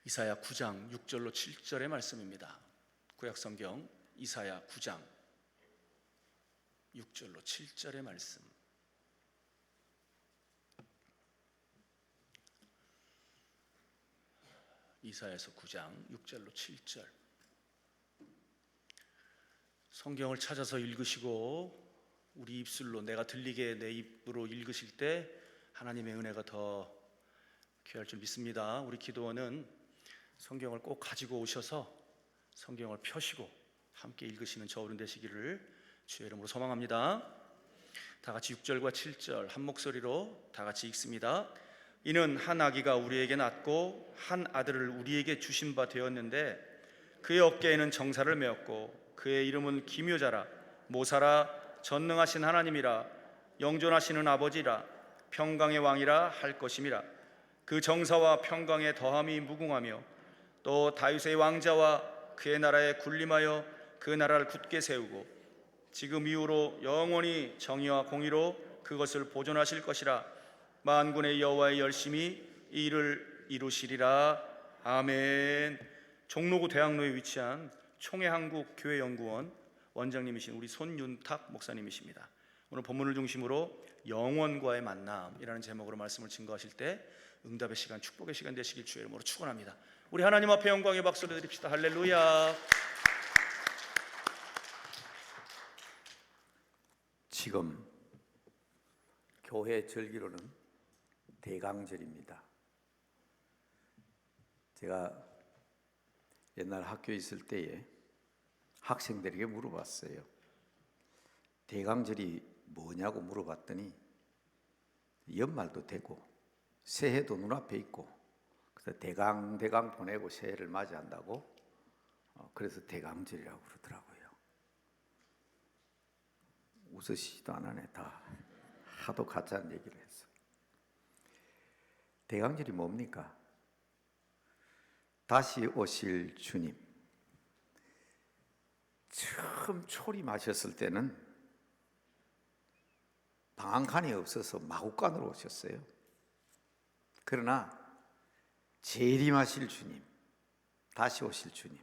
이사야 9장 6절로 7절의 말씀입니다. 구약성경 이사야 9장 6절로 7절의 말씀. 이사야서 9장 6절로 7절. 성경을 찾아서 읽으시고 우리 입술로 내가 들리게 내 입으로 읽으실 때 하나님의 은혜가 더 귀할 줄 믿습니다. 우리 기도원은 성경을 꼭 가지고 오셔서 성경을 펴시고 함께 읽으시는 저 어른 되시기를 주의 이름으로 소망합니다. 다 같이 6절과 7절 한 목소리로 다 같이 읽습니다. 이는 한 아기가 우리에게 낳고 한 아들을 우리에게 주신 바 되었는데 그의 어깨에는 정사를 메었고 그의 이름은 기묘자라 모사라 전능하신 하나님이라 영존하시는 아버지라 평강의 왕이라 할 것임이라. 그 정사와 평강의 더함이 무궁하며 또 다윗의 왕자와 그의 나라에 군림하여 그 나라를 굳게 세우고 지금 이후로 영원히 정의와 공의로 그것을 보존하실 것이라. 만군의 여호와의 열심히 이 일을 이루시리라. 아멘. 종로구 대학로에 위치한 총회한국교회연구원 원장님이신 우리 손윤탁 목사님이십니다. 오늘 본문을 중심으로 영원과의 만남이라는 제목으로 말씀을 증거하실 때 응답의 시간, 축복의 시간 되시길 주의 이름으로 축원합니다. 우리 하나님 앞에 영광의 박수를 드립시다. 할렐루야. 지금 교회 절기로는 대강절입니다. 제가 옛날 학교에 있을 때에 학생들에게 물어봤어요. 대강절이 뭐냐고 물어봤더니 연말도 되고 새해도 눈앞에 있고 그래서 대강 보내고 새해를 맞이한다고 그래서 대강절이라고 그러더라고요. 웃으시지도 않았네. 다 하도 가짜는 얘기를 했어. 대강절이 뭡니까? 다시 오실 주님. 처음 초림하셨을 때는 방 한 칸이 없어서 마구간으로 오셨어요. 그러나 재림하실 주님, 다시 오실 주님,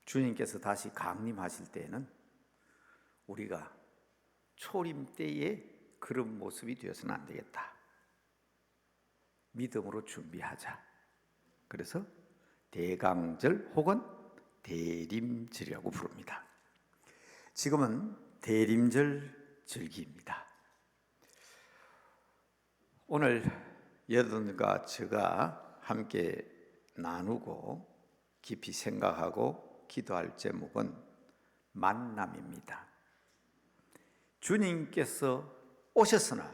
주님께서 다시 강림하실 때에는 우리가 초림 때의 그런 모습이 되어서는 안 되겠다. 믿음으로 준비하자. 그래서 대강절 혹은 대림절이라고 부릅니다. 지금은 대림절 절기입니다. 오늘 여러분과 제가 함께 나누고 깊이 생각하고 기도할 제목은 만남입니다. 주님께서 오셨으나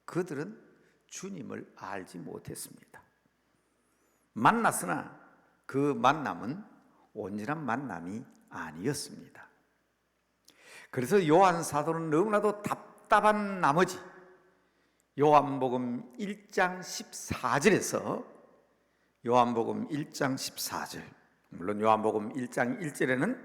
그들은 주님을 알지 못했습니다. 만났으나 그 만남은 온전한 만남이 아니었습니다. 그래서 요한 사도는 너무나도 답답한 나머지 요한복음 1장 14절에서 요한복음 1장 14절, 물론 요한복음 1장 1절에는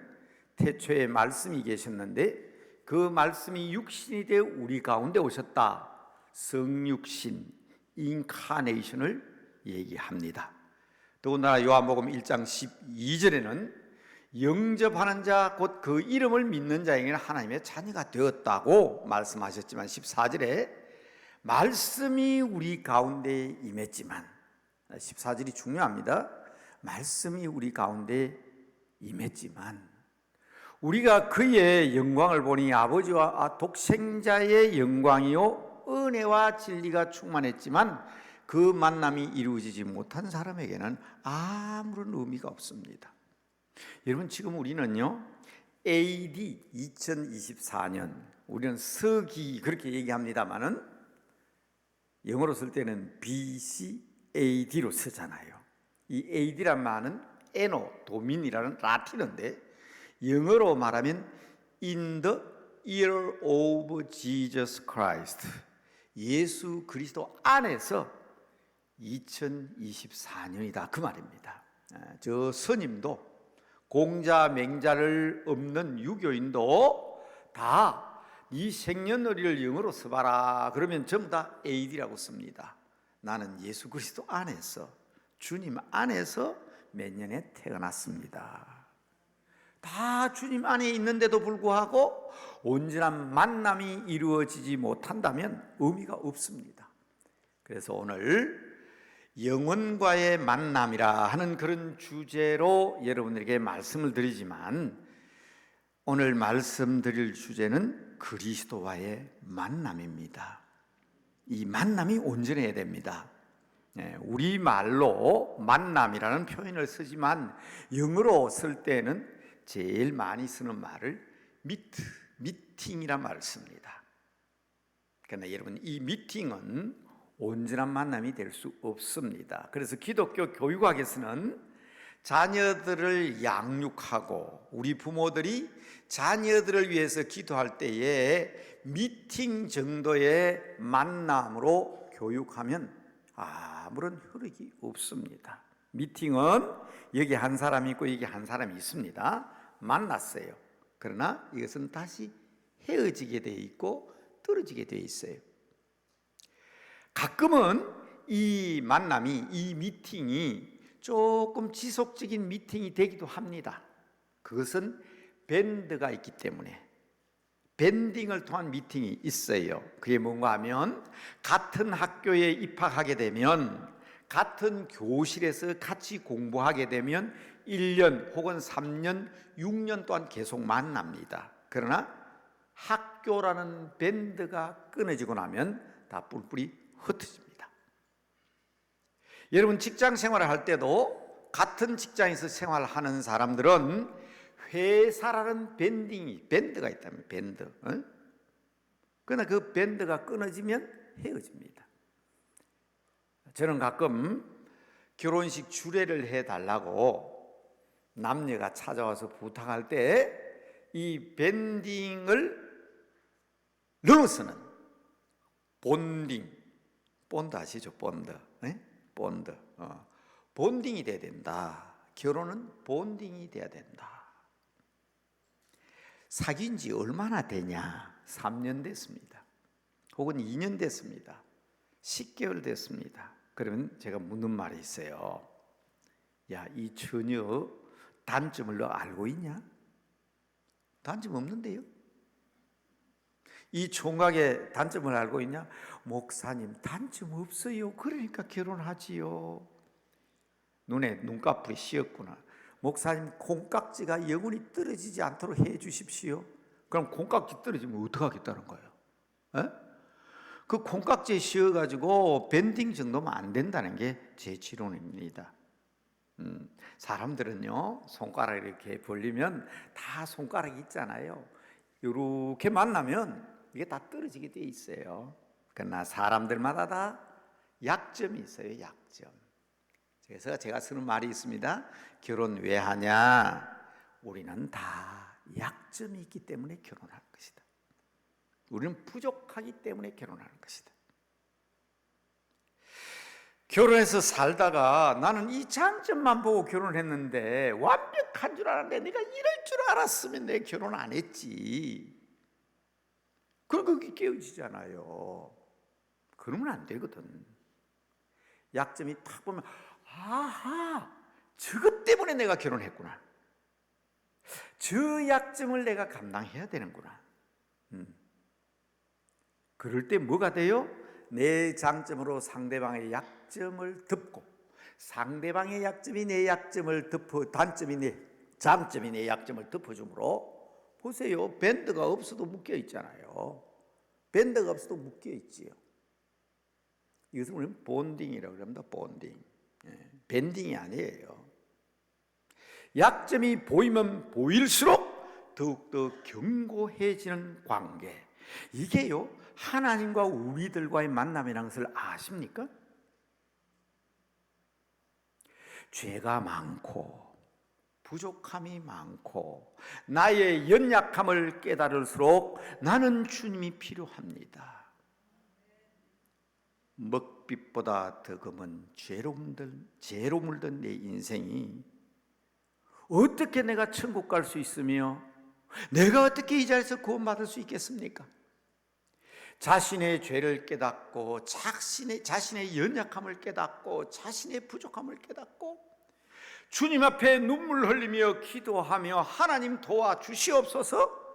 태초에 말씀이 계셨는데 그 말씀이 육신이 되어 우리 가운데 오셨다. 성육신, 인카네이션을 얘기합니다. 더군다나 요한복음 1장 12절에는 영접하는 자 곧 그 이름을 믿는 자에게는 하나님의 자녀가 되었다고 말씀하셨지만 14절에 말씀이 우리 가운데 임했지만 14절이 중요합니다. 말씀이 우리 가운데 임했지만 우리가 그의 영광을 보니 아버지와 독생자의 영광이요 은혜와 진리가 충만했지만 그 만남이 이루어지지 못한 사람에게는 아무런 의미가 없습니다. 여러분 지금 우리는요 AD 2024년 우리는 서기 그렇게 얘기합니다마는 영어로 쓸 때는 BC AD로 쓰잖아요. 이 AD란 말은 에노 도민이라는 라틴어인데 영어로 말하면 In the year of Jesus Christ, 예수 그리스도 안에서 2024년이다 그 말입니다. 저 스님도 공자 맹자를 없는 유교인도 다 이 생년월일을 영어로 써봐라 그러면 전부 다 AD라고 씁니다. 나는 예수 그리스도 안에서, 주님 안에서 몇 년에 태어났습니다. 다 주님 안에 있는데도 불구하고 온전한 만남이 이루어지지 못한다면 의미가 없습니다. 그래서 오늘 영혼과의 만남이라 하는 그런 주제로 여러분들에게 말씀을 드리지만, 오늘 말씀드릴 주제는 그리스도와의 만남입니다. 이 만남이 온전해야 됩니다. 우리말로 만남이라는 표현을 쓰지만 영어로 쓸 때는 제일 많이 쓰는 말을 미팅이란 말을 씁니다. 그러나 여러분, 이 미팅은 온전한 만남이 될 수 없습니다. 그래서 기독교 교육학에서는 자녀들을 양육하고 우리 부모들이 자녀들을 위해서 기도할 때에 미팅 정도의 만남으로 교육하면 아무런 효력이 없습니다. 미팅은 여기 한 사람이 있고 여기 한 사람이 있습니다. 만났어요. 그러나 이것은 다시 헤어지게 되어 있고 떨어지게 되어 있어요. 가끔은 이 만남이, 이 미팅이 조금 지속적인 미팅이 되기도 합니다. 그것은 밴드가 있기 때문에, 밴딩을 통한 미팅이 있어요. 그게 뭔가 하면 같은 학교에 입학하게 되면, 같은 교실에서 같이 공부하게 되면 1년 혹은 3년, 6년 동안 계속 만납니다. 그러나 학교라는 밴드가 끊어지고 나면 다 뿔뿔이 흩어집니다. 여러분, 직장 생활을 할 때도 같은 직장에서 생활하는 사람들은 회사라는 밴드가 있다면, 밴드. 그러나 그 밴드가 끊어지면 헤어집니다. 저는 가끔 결혼식 주례를 해달라고 남녀가 찾아와서 부탁할 때 이 밴딩을 넘어서는 본딩, 본드 아시죠? 본드, 본드, 본딩이 돼야 된다. 결혼은 본딩이 돼야 된다. 사귄 지 얼마나 되냐? 3년 됐습니다. 혹은 2년 됐습니다. 10개월 됐습니다. 그러면 제가 묻는 말이 있어요. 야, 이 처녀 단점을 너 알고 있냐? 단점 없는데요? 이 총각의 단점을 알고 있냐? 목사님, 단점 없어요. 그러니까 결혼하지요. 눈에 눈꺼풀이 씌었구나. 목사님, 콩깍지가 영원히 떨어지지 않도록 해 주십시오. 그럼 콩깍지 떨어지면 어떡하겠다는 거예요? 그 콩깍지에 씌어가지고 밴딩 정도면 안 된다는 게 제 지론입니다. 사람들은요, 손가락 이렇게 벌리면 다 손가락이 있잖아요. 이렇게 만나면 이게 다 떨어지게 돼 있어요. 그러나 사람들마다 다 약점이 있어요. 약점. 그래서 제가 쓰는 말이 있습니다. 결혼 왜 하냐? 우리는 다 약점이 있기 때문에 결혼할 것이다. 우리는 부족하기 때문에 결혼하는 것이다. 결혼해서 살다가 나는 이 장점만 보고 결혼했는데, 완벽한 줄 알았는데 내가 이럴 줄 알았으면 내 결혼 안 했지. 그러고 그게 깨어지잖아요. 그러면 안 되거든. 약점이 딱 보면, 아하, 저것 때문에 내가 결혼했구나. 저 약점을 내가 감당해야 되는구나. 그럴 때 뭐가 돼요? 내 장점으로 상대방의 약점을 덮고, 상대방의 약점이 내 약점을 덮어, 단점이 내 장점이 내 약점을 덮어주므로, 보세요, 밴드가 없어도 묶여 있잖아요. 밴드가 없어도 묶여 있지요. 이것을 우리는 본딩이라고 합니다. 본딩. 밴딩이 아니에요. 약점이 보이면 보일수록 더욱더 견고해지는 관계, 이게요, 하나님과 우리들과의 만남이라는 것을 아십니까? 죄가 많고 부족함이 많고 나의 연약함을 깨달을수록 나는 주님이 필요합니다. 먹빛보다 더 검은 죄로 물든 내 인생이 어떻게 내가 천국 갈 수 있으며 내가 어떻게 이 자리에서 구원받을 수 있겠습니까? 자신의 죄를 깨닫고 자신의 연약함을 깨닫고 자신의 부족함을 깨닫고 주님 앞에 눈물 흘리며 기도하며 하나님 도와주시옵소서.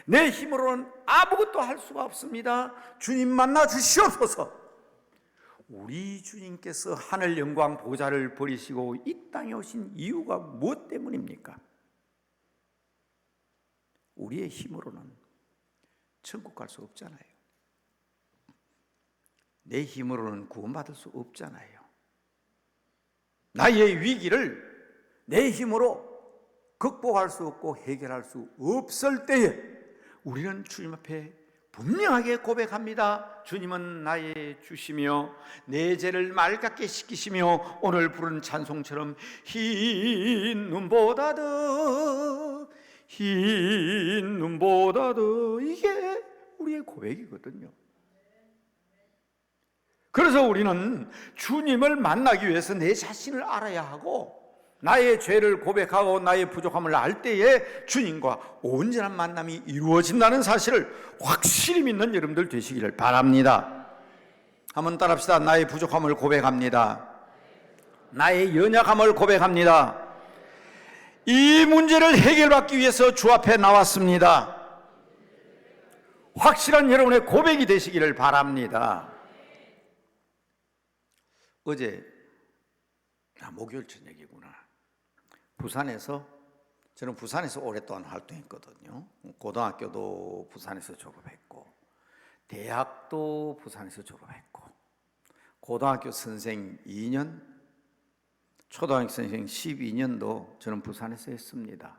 내 힘으로는 아무것도 할 수가 없습니다. 주님 만나 주시옵소서. 우리 주님께서 하늘 영광 보좌를 버리시고 이 땅에 오신 이유가 무엇 때문입니까? 우리의 힘으로는 천국 갈 수 없잖아요. 내 힘으로는 구원받을 수 없잖아요. 나의 위기를 내 힘으로 극복할 수 없고 해결할 수 없을 때에 우리는 주님 앞에 분명하게 고백합니다. 주님은 나의 주시며 내 죄를 맑게 씻기시며 오늘 부른 찬송처럼 흰 눈보다 더 이게 우리의 고백이거든요. 그래서 우리는 주님을 만나기 위해서 내 자신을 알아야 하고 나의 죄를 고백하고 나의 부족함을 알 때에 주님과 온전한 만남이 이루어진다는 사실을 확실히 믿는 여러분들 되시기를 바랍니다. 한번 따라합시다. 나의 부족함을 고백합니다. 나의 연약함을 고백합니다. 이 문제를 해결받기 위해서 주 앞에 나왔습니다. 확실한 여러분의 고백이 되시기를 바랍니다. 어제 목요일 저녁이구나. 저는 부산에서 오랫동안 활동했거든요. 고등학교도 부산에서 졸업했고 대학도 부산에서 졸업했고 고등학교 선생 2년, 초등학교 선생 12년도 저는 부산에서 했습니다.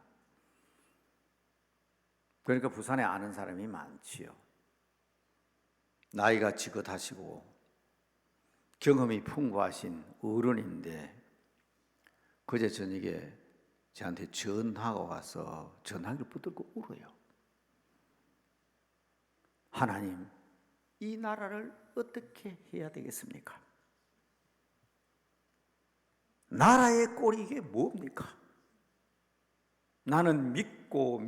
그러니까 부산에 아는 사람이 많지요. 나이가 지긋하시고 경험이 풍부하신 어른인데 그제 저녁에 저한테 전화가 와서 전화기를 붙들고 울어요. 하나님, 이 나라를 어떻게 해야 되겠습니까? 나라의 꼴이 이게 뭡니까? 나는 믿고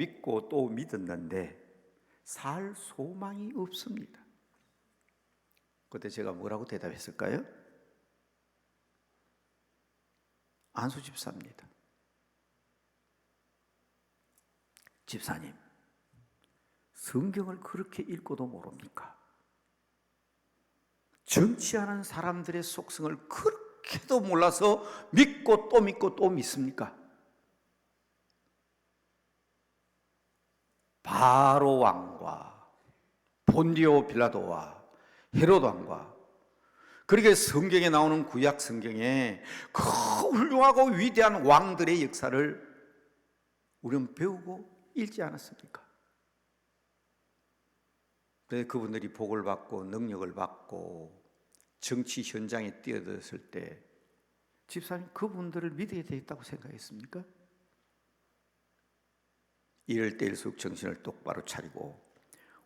또 믿었는데 살 소망이 없습니다. 그때 제가 뭐라고 대답했을까요? 안수 집사입니다. 집사님, 성경을 그렇게 읽고도 모릅니까? 정치하는 사람들의 속성을 그렇게도 몰라서 믿고 또 믿습니까? 바로 왕과 본디오 빌라도와 헤롯 왕과 그렇게 성경에 나오는 구약 성경에 그 훌륭하고 위대한 왕들의 역사를 우리는 배우고 읽지 않았습니까? 그래서 그분들이 복을 받고 능력을 받고 정치 현장에 뛰어들었을 때 집사님 그분들을 믿어야 되겠다고 생각했습니까? 이럴 때일수록 정신을 똑바로 차리고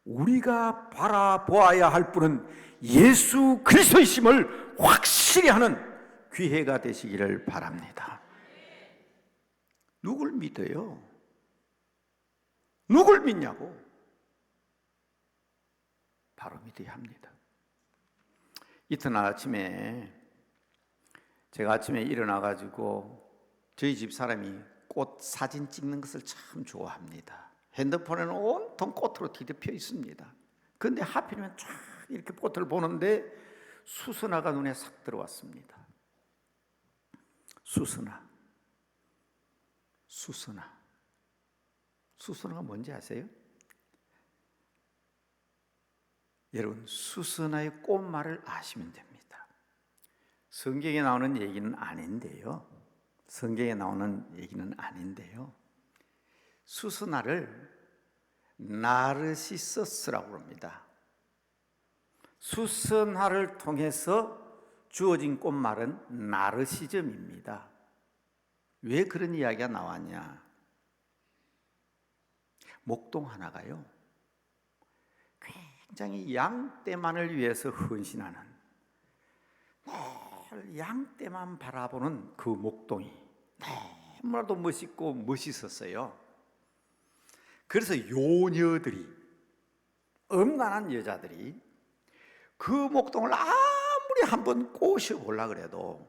우리가 바라보아야 할 분은 예수 그리스도이심을 확실히 하는 귀회가 되시기를 바랍니다. 누굴 믿어요? 누굴 믿냐고? 바로 믿어야 합니다. 이튿날 아침에 제가 아침에 일어나가지고 저희 집 사람이 꽃 사진 찍는 것을 참 좋아합니다. 핸드폰에는 온통 꽃으로 뒤덮여 있습니다. 그런데 하필이면 쫙 이렇게 꽃을 보는데 수선화가 눈에 싹 들어왔습니다. 수선화가 뭔지 아세요? 여러분, 수선화의 꽃말을 아시면 됩니다. 성경에 나오는 얘기는 아닌데요. 수선화를 나르시서스라고 합니다. 수선화를 통해서 주어진 꽃말은 나르시즘입니다. 왜 그런 이야기가 나왔냐? 목동 하나가요, 굉장히 양떼만을 위해서 헌신하는, 늘 양떼만 바라보는 그 목동이 너무나도 멋있고 멋있었어요. 그래서 요녀들이, 음란한 여자들이 그 목동을 아무리 한번 꼬셔보려 그래도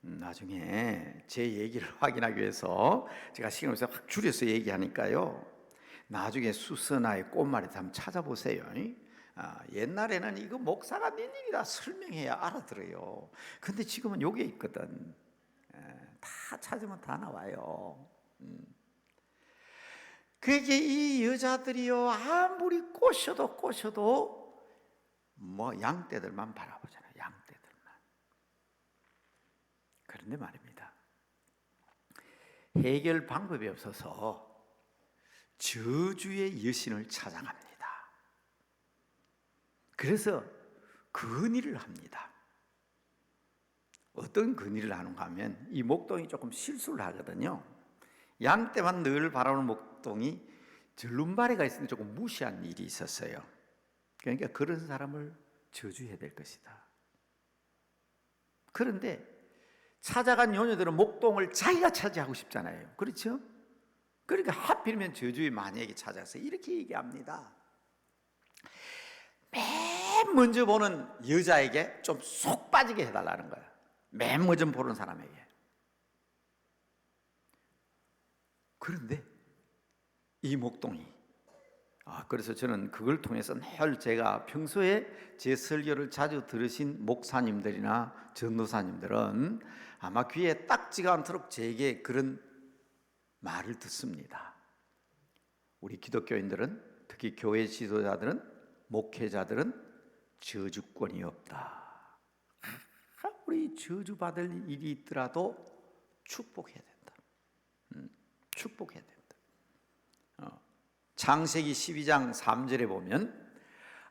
나중에 제 얘기를 확인하기 위해서 제가 시간을 확 줄여서 얘기하니까요, 나중에 수선화의 꽃말이 한번 찾아보세요. 옛날에는 이거 목사가 낸 얘기다 설명해야 알아들어요. 근데 지금은 요게 있거든. 다 찾으면 다 나와요. 그게 이 여자들이요, 아무리 꼬셔도 뭐 양떼들만 바라보잖아요. 양떼들만. 그런데 말입니다, 해결 방법이 없어서 저주의 여신을 찾아갑니다. 그래서 근의를 합니다. 어떤 근의를 하는가 하면, 이 목동이 조금 실수를 하거든요. 양떼만 늘 바라보는 목동이 절름발이가 있으니 조금 무시한 일이 있었어요. 그러니까 그런 사람을 저주해야 될 것이다. 그런데 찾아간 요녀들은 목동을 자기가 차지하고 싶잖아요. 그렇죠? 그러니까 하필이면 저주의 마녀에게 찾아서 이렇게 얘기합니다. 맨 먼저 보는 여자에게 좀 속 빠지게 해달라는 거야. 맨 먼저 보는 사람에게. 그런데 이 목동이, 그래서 저는 그걸 통해서 늘 제가 평소에 제 설교를 자주 들으신 목사님들이나 전도사님들은 아마 귀에 딱지가 않도록 제게 그런 말을 듣습니다. 우리 기독교인들은, 특히 교회 지도자들은, 목회자들은 저주권이 없다. 우리 저주받을 일이 있더라도 축복해야 된다. 축복해야 된다. 창세기 12장 3절에 보면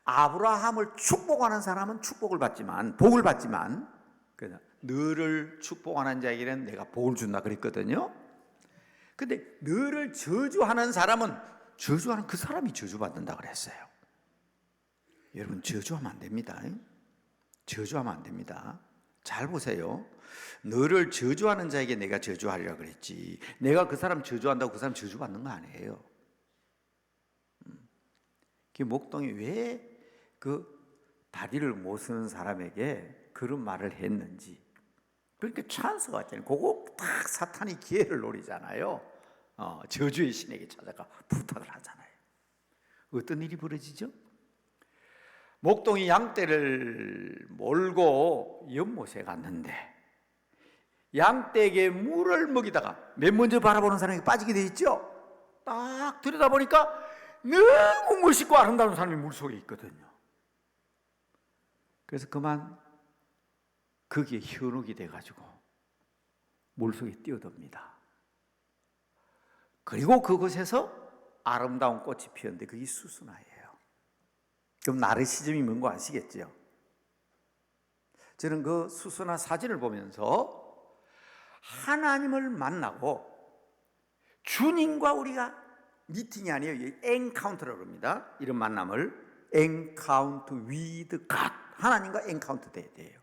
아브라함을 축복하는 사람은 축복을 받지만, 복을 받지만, 너를 축복하는 자에게는 내가 복을 준다 그랬거든요. 근데 너를 저주하는 사람은, 저주하는 그 사람이 저주받는다 그랬어요. 여러분, 저주하면 안 됩니다. 저주하면 안 됩니다. 잘 보세요. 너를 저주하는 자에게 내가 저주하리라 그랬지, 내가 그 사람 저주한다고 그 사람 저주받는 거 아니에요. 그 목동이 왜 그 다리를 못 쓰는 사람에게 그런 말을 했는지, 그러니까 찬스가 왔잖아요. 그거 딱 사탄이 기회를 노리잖아요. 저주의 신에게 찾아가 부탁을 하잖아요. 어떤 일이 벌어지죠? 목동이 양떼를 몰고 연못에 갔는데 양떼에게 물을 먹이다가 맨 먼저 바라보는 사람이 빠지게 돼 있죠. 딱 들여다보니까 너무 멋있고 아름다운 사람이 물속에 있거든요. 그래서 그만 거기에 현혹이 돼가지고 물속에 뛰어듭니다. 그리고 그곳에서 아름다운 꽃이 피었는데 그게 수수나예요. 그럼 나르시즘이 뭔가 아시겠죠? 저는 그 수수나 사진을 보면서 하나님을 만나고 주님과 우리가 미팅이 아니에요. 엔카운터라고 합니다. 이런 만남을 엔카운터 위드 갓, 하나님과 엔카운터 돼야 돼요.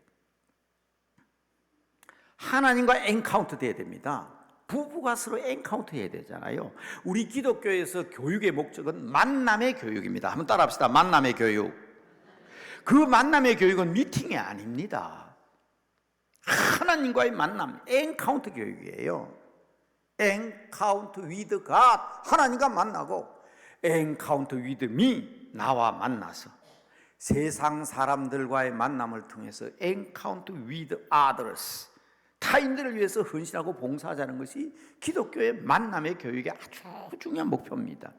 하나님과 엔카운터 돼야 됩니다. 부부가 서로 엔카운터 해야 되잖아요. 우리 기독교에서 교육의 목적은 만남의 교육입니다. 한번 따라합시다. 만남의 교육. 그 만남의 교육은 미팅이 아닙니다. 하나님과의 만남, 엔카운터 교육이에요. 엔카운터 위드 갓, 하나님과 만나고, 엔카운터 위드 미, 나와 만나서 세상 사람들과의 만남을 통해서 엔카운터 위드 아더스, 타인들을 위해서 헌신하고 봉사하자는 것이 기독교의 만남의 교육의 아주 중요한 목표입니다.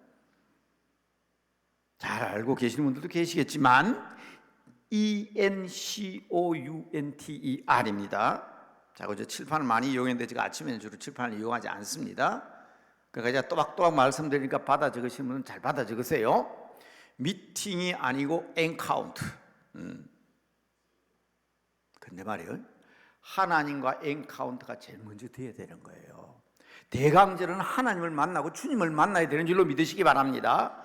잘 알고 계시는 분들도 계시겠지만 ENCOUNTER입니다. 자, 그 칠판을 많이 이용했는데 제가 아침에는 주로 칠판을 이용하지 않습니다. 그러니까 제가 또박또박 말씀드리니까 받아 적으시는 분은 잘 받아 적으세요. 미팅이 아니고 엔카운트. 근데 말이에요, 하나님과 엔카운트가 제일 먼저 돼야 되는 거예요. 대강절은 하나님을 만나고 주님을 만나야 되는 줄로 믿으시기 바랍니다.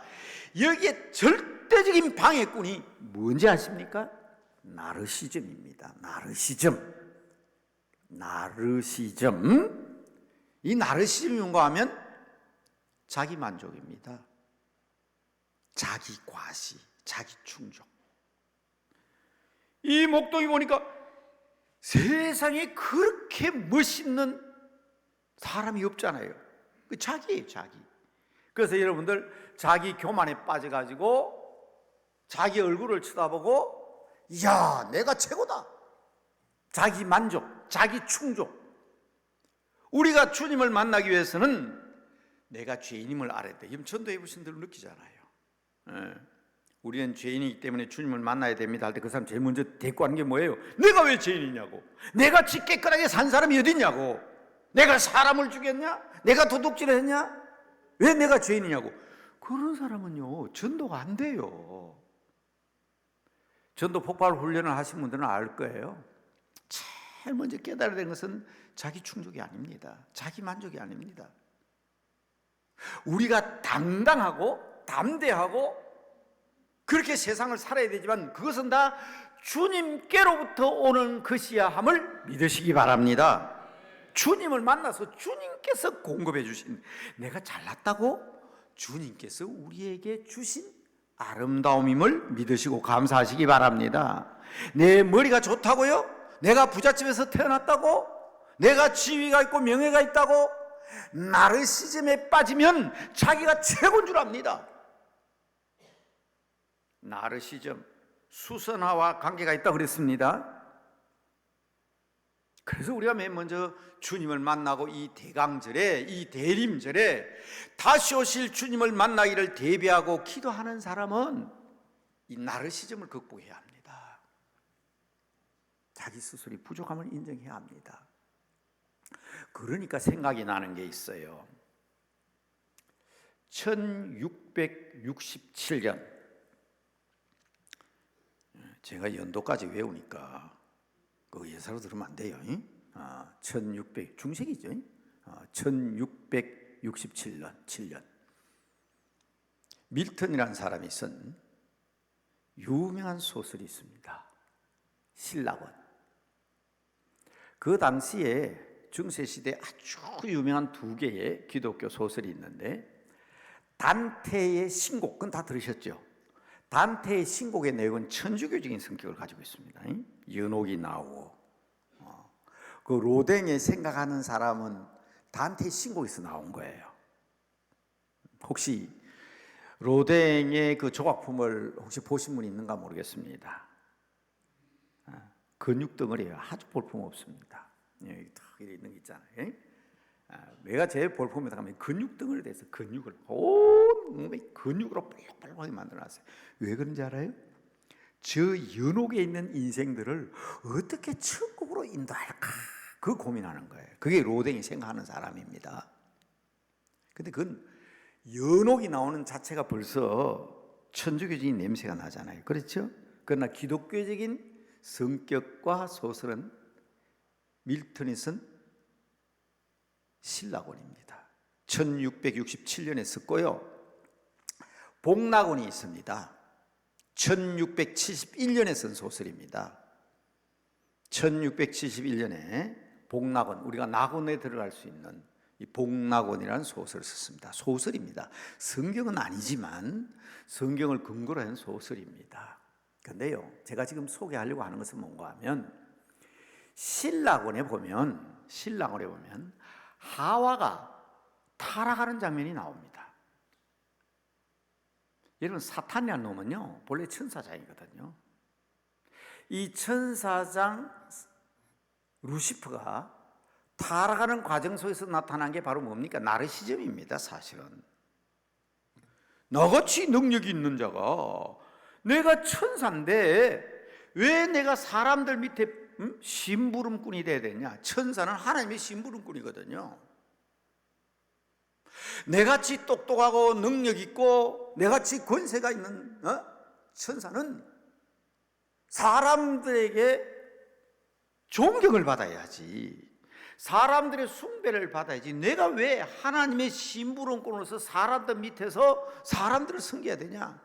여기에 절대적인 방해꾼이 뭔지 아십니까? 나르시즘입니다. 나르시즘. 이 나르시즘이 뭔가 하면 자기 만족입니다. 자기 과시, 자기 충족. 이 목동이 보니까 세상에 그렇게 멋있는 사람이 없잖아요. 자기예요, 자기. 그래서 여러분들 자기 교만에 빠져가지고 자기 얼굴을 쳐다보고 이야 내가 최고다. 자기 만족, 자기 충족. 우리가 주님을 만나기 위해서는 내가 죄인임을 알아야 돼. 이건 전도해 보신 분들 느끼잖아요. 우리는 죄인이기 때문에 주님을 만나야 됩니다 할 때 그 사람 제일 먼저 대꾸하는 게 뭐예요? 내가 왜 죄인이냐고. 내가 지 깨끗하게 산 사람이 어딨냐고. 내가 사람을 죽였냐? 내가 도둑질을 했냐? 왜 내가 죄인이냐고. 그런 사람은요 전도가 안 돼요. 전도 폭발 훈련을 하신 분들은 알 거예요. 제일 먼저 깨달아야 되는 것은 자기 충족이 아닙니다. 자기 만족이 아닙니다. 우리가 당당하고 담대하고 그렇게 세상을 살아야 되지만 그것은 다 주님께로부터 오는 것이야 함을 믿으시기 바랍니다. 주님을 만나서 주님께서 공급해 주신, 내가 잘났다고 주님께서 우리에게 주신 아름다움임을 믿으시고 감사하시기 바랍니다. 내 머리가 좋다고요? 내가 부잣집에서 태어났다고? 내가 지위가 있고 명예가 있다고? 나르시즘에 빠지면 자기가 최고인 줄 압니다. 나르시즘, 수선화와 관계가 있다고 그랬습니다. 그래서 우리가 맨 먼저 주님을 만나고 이 대강절에, 이 대림절에 다시 오실 주님을 만나기를 대비하고 기도하는 사람은 이 나르시즘을 극복해야 합니다. 자기 스스로의 부족함을 인정해야 합니다. 그러니까 생각이 나는 게 있어요. 1667년, 제가 연도까지 외우니까 그거 예사로 들으면 안 돼요. 1600, 중세기죠. 1667년 7년 밀턴이라는 사람이 쓴 유명한 소설이 있습니다. 신라권. 그 당시에 중세시대 아주 유명한 두 개의 기독교 소설이 있는데, 단테의 신곡, 그건 다 들으셨죠? 단테의 신곡의 내용은 천주교적인 성격을 가지고 있습니다. 연옥이 나오고, 그 로댕에 생각하는 사람은 단테의 신곡에서 나온 거예요. 혹시 로댕의 그 조각품을 혹시 보신 분 있는가 모르겠습니다. 근육덩어리예요. 아주 볼품 없습니다. 여기 탁 있는 게 있잖아요. 내가 제 볼품에다 가면 근육덩어리 돼서 근육을 온 몸에 근육으로 볼록볼록하게 만들어놨어요. 왜 그런지 알아요? 저 연옥에 있는 인생들을 어떻게 천국으로 인도할까, 그 고민하는 거예요. 그게 로댕이 생각하는 사람입니다. 근데 그건 연옥이 나오는 자체가 벌써 천주교적인 냄새가 나잖아요. 그렇죠? 그러나 기독교적인 성격과 소설은 밀턴이 쓴 신라권입니다. 1667년에 썼고요. 복락원이 있습니다. 1671년에 쓴 소설입니다. 1671년에 복락원, 우리가 낙원에 들어갈 수 있는 이 복락원이라는 소설을 썼습니다. 소설입니다. 성경은 아니지만 성경을 근거로 한 소설입니다. 그런데요, 제가 지금 소개하려고 하는 것은 뭔가 하면, 신라권에 보면 하와가 타락하는 장면이 나옵니다. 여러분, 사탄이라는 놈은요 본래 천사장이거든요. 이 천사장 루시퍼가 타락하는 과정 속에서 나타난 게 바로 뭡니까? 나르시즘입니다. 사실은 너같이 능력이 있는 자가, 내가 천사인데 왜 내가 사람들 밑에 심부름꾼이 돼야 되냐? 천사는 하나님의 심부름꾼이거든요. 내같이 똑똑하고 능력 있고 내같이 권세가 있는 천사는 사람들에게 존경을 받아야지, 사람들의 숭배를 받아야지, 내가 왜 하나님의 심부름꾼으로서 사람들 밑에서 사람들을 섬겨야 되냐?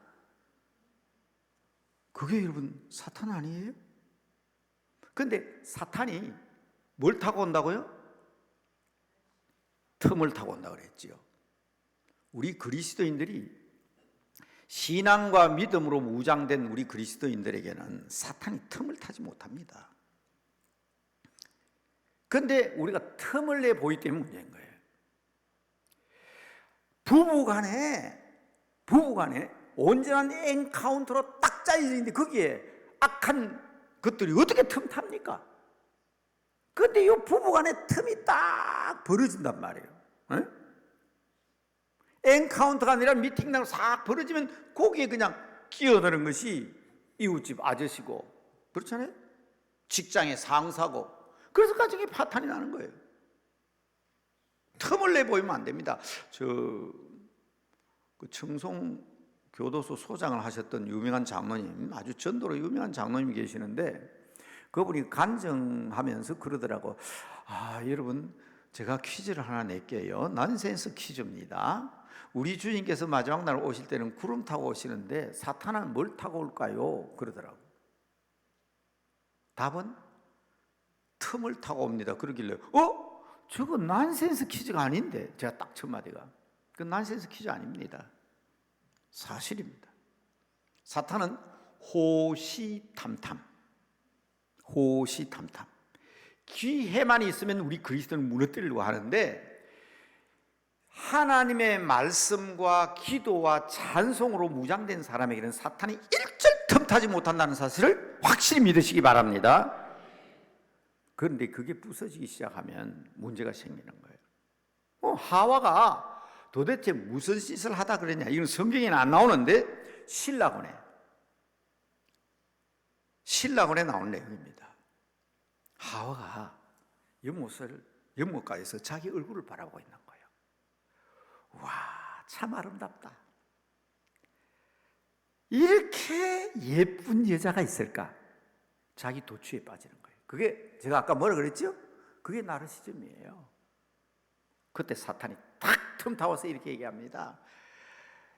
그게 여러분 사탄 아니에요? 근데 사탄이 뭘 타고 온다고요? 틈을 타고 온다고 그랬지요. 우리 그리스도인들이 신앙과 믿음으로 무장된 우리 그리스도인들에게는 사탄이 틈을 타지 못합니다. 그런데 우리가 틈을 내 보이기 때문에 문제인 거예요. 부부간에 온전한 엔카운터로 딱 짜여져 있는데 거기에 악한 것들이 어떻게 틈 탑니까? 그런데 이 부부간에 틈이 딱 벌어진단 말이에요. 에? 엔카운터가 아니라 미팅나고 싹 벌어지면 거기에 그냥 끼어드는 것이 이웃집 아저씨고, 그렇잖아요? 직장의 상사고. 그래서 가정에 파탄이 나는 거예요. 틈을 내보이면 안 됩니다. 그 청송 교도소 소장을 하셨던 유명한 장로님, 아주 전도로 유명한 장로님이 계시는데 그분이 간증하면서 그러더라고. 여러분, 제가 퀴즈를 하나 낼게요. 난센스 퀴즈입니다. 우리 주님께서 마지막 날 오실 때는 구름 타고 오시는데 사탄은 뭘 타고 올까요? 그러더라고. 답은 틈을 타고 옵니다. 그러길래 저거 난센스 퀴즈가 아닌데, 제가 딱 첫 마디가 그 난센스 퀴즈 아닙니다. 사실입니다. 사탄은 호시탐탐, 기회만 있으면 우리 그리스도는 무너뜨리려고 하는데, 하나님의 말씀과 기도와 찬송으로 무장된 사람에게는 사탄이 일절 틈타지 못한다는 사실을 확실히 믿으시기 바랍니다. 그런데 그게 부서지기 시작하면 문제가 생기는 거예요. 하와가 도대체 무슨 짓을 하다 그랬냐? 이건 성경에는 안 나오는데 신라곤에 나온 내용입니다. 하와가 연못가에서 자기 얼굴을 바라보고 있는 거예요. 와, 참 아름답다. 이렇게 예쁜 여자가 있을까? 자기 도취에 빠지는 거예요. 그게 제가 아까 뭐라 그랬죠? 그게 나르시즘이에요. 그때 사탄이 탁 틈타워서 이렇게 얘기합니다.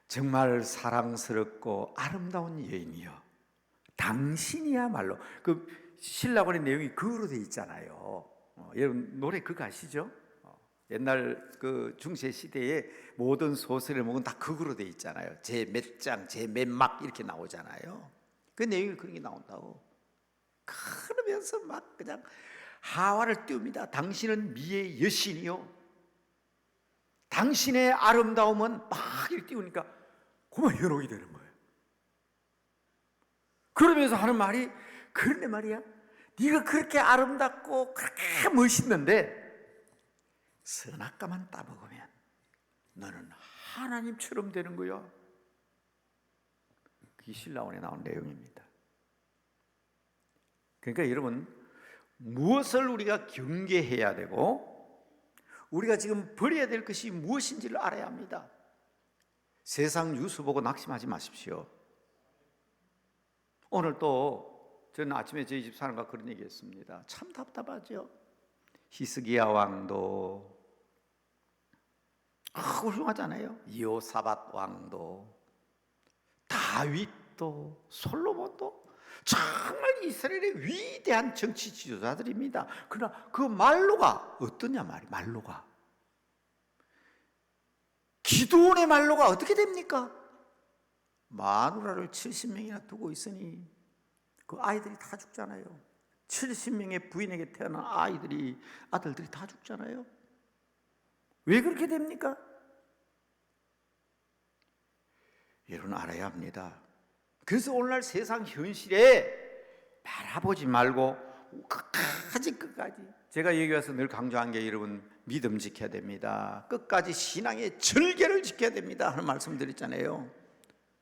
정말 사랑스럽고 아름다운 여인이여, 당신이야말로. 그 신라곤의 내용이 그거로 돼 있잖아요. 여러분 노래 그거 아시죠? 옛날 그 중세 시대에 모든 소설의 목은 다 그거로 돼 있잖아요. 제 몇 장, 제 몇 막 이렇게 나오잖아요. 그 내용이 그런 게 나온다고. 그러면서 막 그냥 하와를 띄웁니다. 당신은 미의 여신이요, 당신의 아름다움은 막 이렇게 띄우니까 그만 현혹이 되는 거예요. 그러면서 하는 말이, 그런데 말이야, 네가 그렇게 아름답고 그렇게 멋있는데 선악과만 따먹으면 너는 하나님처럼 되는 거야. 그게 신라원에 나온 내용입니다. 그러니까 여러분, 무엇을 우리가 경계해야 되고 우리가 지금 버려야 될 것이 무엇인지를 알아야 합니다. 세상 뉴스 보고 낙심하지 마십시오. 오늘 또 저는 아침에 저희 집 사람과 그런 얘기했습니다. 참 답답하죠. 히스기야 왕도 훌륭하잖아요. 여호사밧 왕도, 다윗도, 솔로몬도 정말 이스라엘의 위대한 정치 지도자들입니다. 그러나 그 말로가 어떠냐 말이, 말로가 기드온의 말로가 어떻게 됩니까? 마누라를 70명이나 두고 있으니 그 아이들이 다 죽잖아요. 70명의 부인에게 태어난 아들들이 다 죽잖아요. 왜 그렇게 됩니까? 여러분 알아야 합니다. 그래서 오늘날 세상 현실에 바라보지 말고 끝까지 제가 여기 와서 늘 강조한 게, 여러분 믿음 지켜야 됩니다. 끝까지 신앙의 절개를 지켜야 됩니다 하는 말씀 드렸잖아요.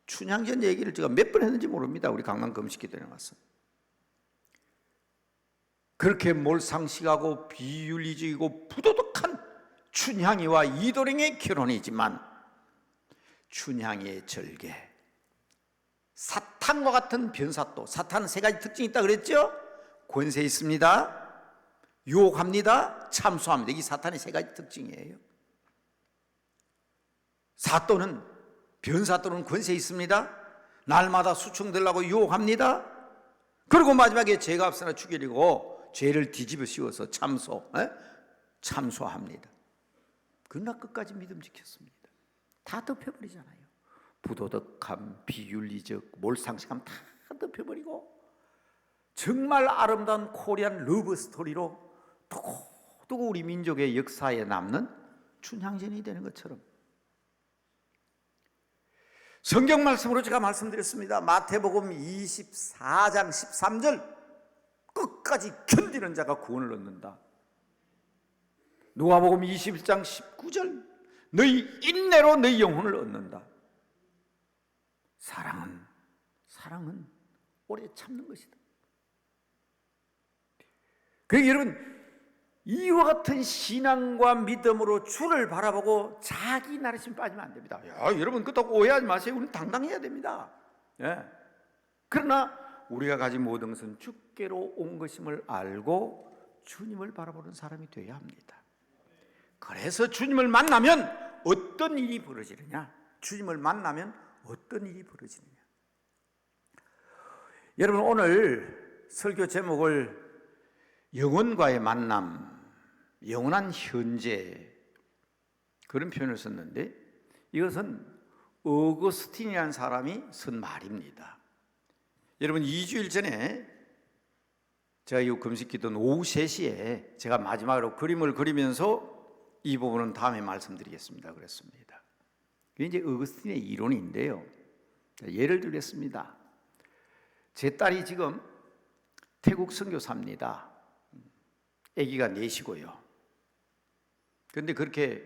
춘향전 얘기를 제가 몇 번 했는지 모릅니다. 우리 강남 금식기도에 와서. 그렇게 몰상식하고 비윤리적이고 부도덕한 춘향이와 이도령의 결혼이지만 춘향의 절개, 사탄과 같은 변사또, 사탄은 세 가지 특징이 있다 그랬죠? 권세 있습니다, 유혹합니다, 참소합니다. 이게 사탄의 세 가지 특징이에요. 변사또는 권세 있습니다, 날마다 수청들라고 유혹합니다, 그리고 마지막에 죄가 없으나 죽이려고 죄를 뒤집어 씌워서 참소합니다. 그러나 끝까지 믿음 지켰습니다. 다 덮여버리잖아요. 부도덕함, 비윤리적, 몰상식함 다 덮여버리고 정말 아름다운 코리안 러브 스토리로 두고두고 우리 민족의 역사에 남는 춘향전이 되는 것처럼, 성경 말씀으로 제가 말씀드렸습니다. 마태복음 24장 13절, 끝까지 견디는 자가 구원을 얻는다. 누가복음 21장 19절, 너희 인내로 너희 영혼을 얻는다. 사랑은 오래 참는 것이다. 그러니까 여러분, 이와 같은 신앙과 믿음으로 주를 바라보고 자기 나르심 빠지면 안 됩니다. 여러분 그렇다고 오해하지 마세요. 우리는 당당해야 됩니다. 그러나 우리가 가진 모든 것은 주께로 온 것임을 알고 주님을 바라보는 사람이 되어야 합니다. 그래서 주님을 만나면 어떤 일이 벌어지느냐? 주님을 만나면 어떤 일이 벌어지느냐? 여러분, 오늘 설교 제목을 영혼과의 만남, 영원한 현재, 그런 표현을 썼는데, 이것은 어거스틴이라는 사람이 쓴 말입니다. 여러분, 2주일 전에 제가 이 금식기도는 오후 3시에 제가 마지막으로 그림을 그리면서 이 부분은 다음에 말씀드리겠습니다 그랬습니다. 그게 이제 어거스틴의 이론인데요. 예를 들겠습니다. 제 딸이 지금 태국 선교사입니다. 아기가 4이고요. 그런데 그렇게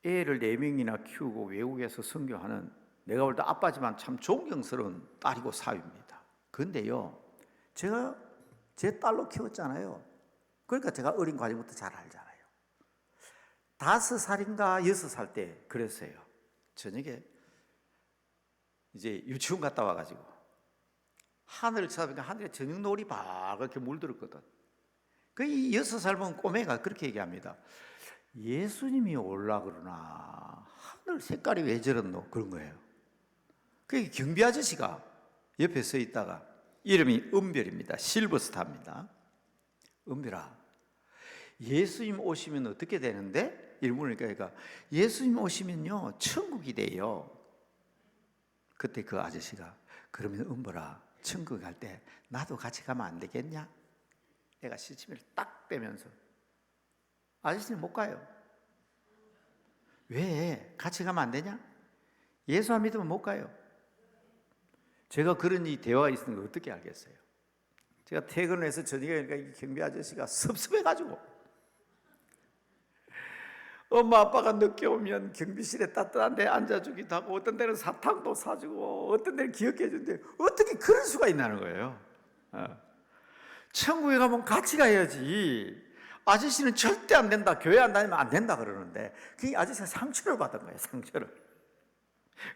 애를 4명이나 키우고 외국에서 선교하는, 내가 볼 때 아빠지만 참 존경스러운 딸이고 사위입니다. 그런데요, 제가 제 딸로 키웠잖아요. 그러니까 제가 어린 과정부터 잘 알잖아요. 5살인가 6살 때 그랬어요. 저녁에 이제 유치원 갔다 와가지고 하늘을 쳐다보니까 하늘에 저녁 노을이 밝게 물들었거든. 그 6살 본 꼬매가 그렇게 얘기합니다. 예수님이 올라 그러나 하늘 색깔이 왜 저렇노? 그런 거예요. 그 경비 아저씨가 옆에 서 있다가, 이름이 은별입니다. 실버스타입니다. 은별아, 예수님 오시면 어떻게 되는데? 이러니까 그러니까 예수님 오시면요 천국이 돼요. 그때 그 아저씨가, 그러면 은별아, 천국 갈 때 나도 같이 가면 안 되겠냐? 내가 시치미를 딱 빼면서, 아저씨는 못 가요. 왜? 같이 가면 안 되냐? 예수 안 믿으면 못 가요. 제가 그런 이 대화가 있는 걸 어떻게 알겠어요? 제가 퇴근을 해서 저녁에 이 경비 아저씨가 섭섭해가지고, 엄마 아빠가 늦게 오면 경비실에 따뜻한 데 앉아주기도 하고, 어떤 데는 사탕도 사주고, 어떤 데는 기억해 주는데 어떻게 그럴 수가 있냐는 거예요. 천국에 가면 같이 가야지. 아저씨는 절대 안 된다, 교회 안 다니면 안 된다 그러는데, 그 아저씨가 상처를 받은 거예요. 상처를.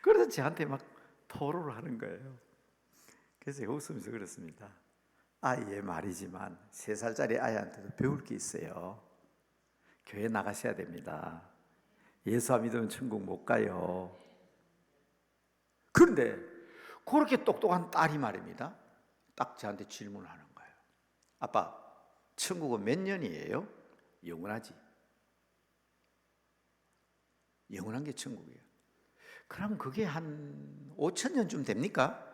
그래서 저한테 막 토로를 하는 거예요. 그래서 제가 웃으면서 그렇습니다. 아이의 말이지만 3살짜리 아이한테도 배울 게 있어요. 교회 나가셔야 됩니다. 예수 안 믿으면 천국 못 가요. 그런데 그렇게 똑똑한 딸이 말입니다, 딱 저한테 질문하는 거예요. 아빠, 천국은 몇 년이에요? 영원하지. 영원한 게 천국이에요. 그럼 그게 한 5,000년쯤 됩니까?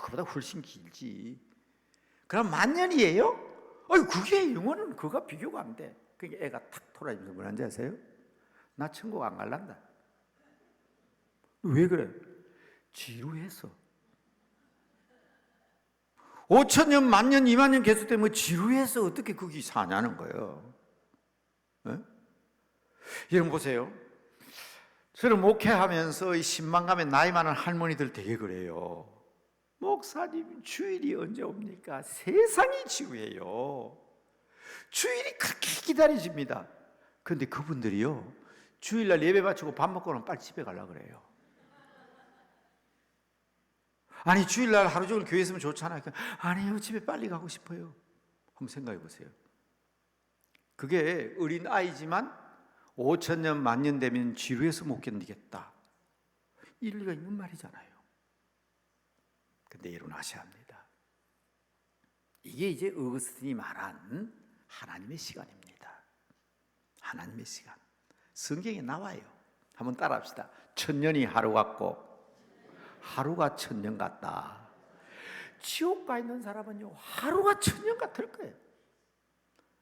그보다 훨씬 길지. 그럼 10,000년이에요? 그게 영원은 그가 비교가 안 돼. 그러니까 애가 탁 돌아지면서 뭐라는지 아세요? 나 천국 안 갈란다. 왜 그래? 지루해서. 5,000년, 10,000년, 20,000년 계속되면 지루해서 어떻게 거기 사냐는 거예요. 네? 여러분 보세요. 저는 목회하면서 이 신방감에 나이 많은 할머니들 되게 그래요. 목사님, 주일이 언제 옵니까? 세상이 지루해요. 주일이 그렇게 기다려집니다. 그런데 그분들이요, 주일날 예배 마치고 밥 먹고 나면 빨리 집에 가려고 그래요. 아니, 주일날 하루 종일 교회 있으면 좋잖아요. 아니요, 집에 빨리 가고 싶어요. 한번 생각해 보세요. 그게 어린 아이지만 5,000년, 10,000년 되면 지루해서 못 견디겠다, 일리가 있는 말이잖아요. 근데 여러분 아셔야 합니다. 이게 이제 어거스틴이 말한 하나님의 시간입니다. 하나님의 시간. 성경에 나와요. 한번 따라합시다. 천년이 하루 같고 하루가 천년 같다. 지옥 가 있는 사람은요, 하루가 천년 같을 거예요.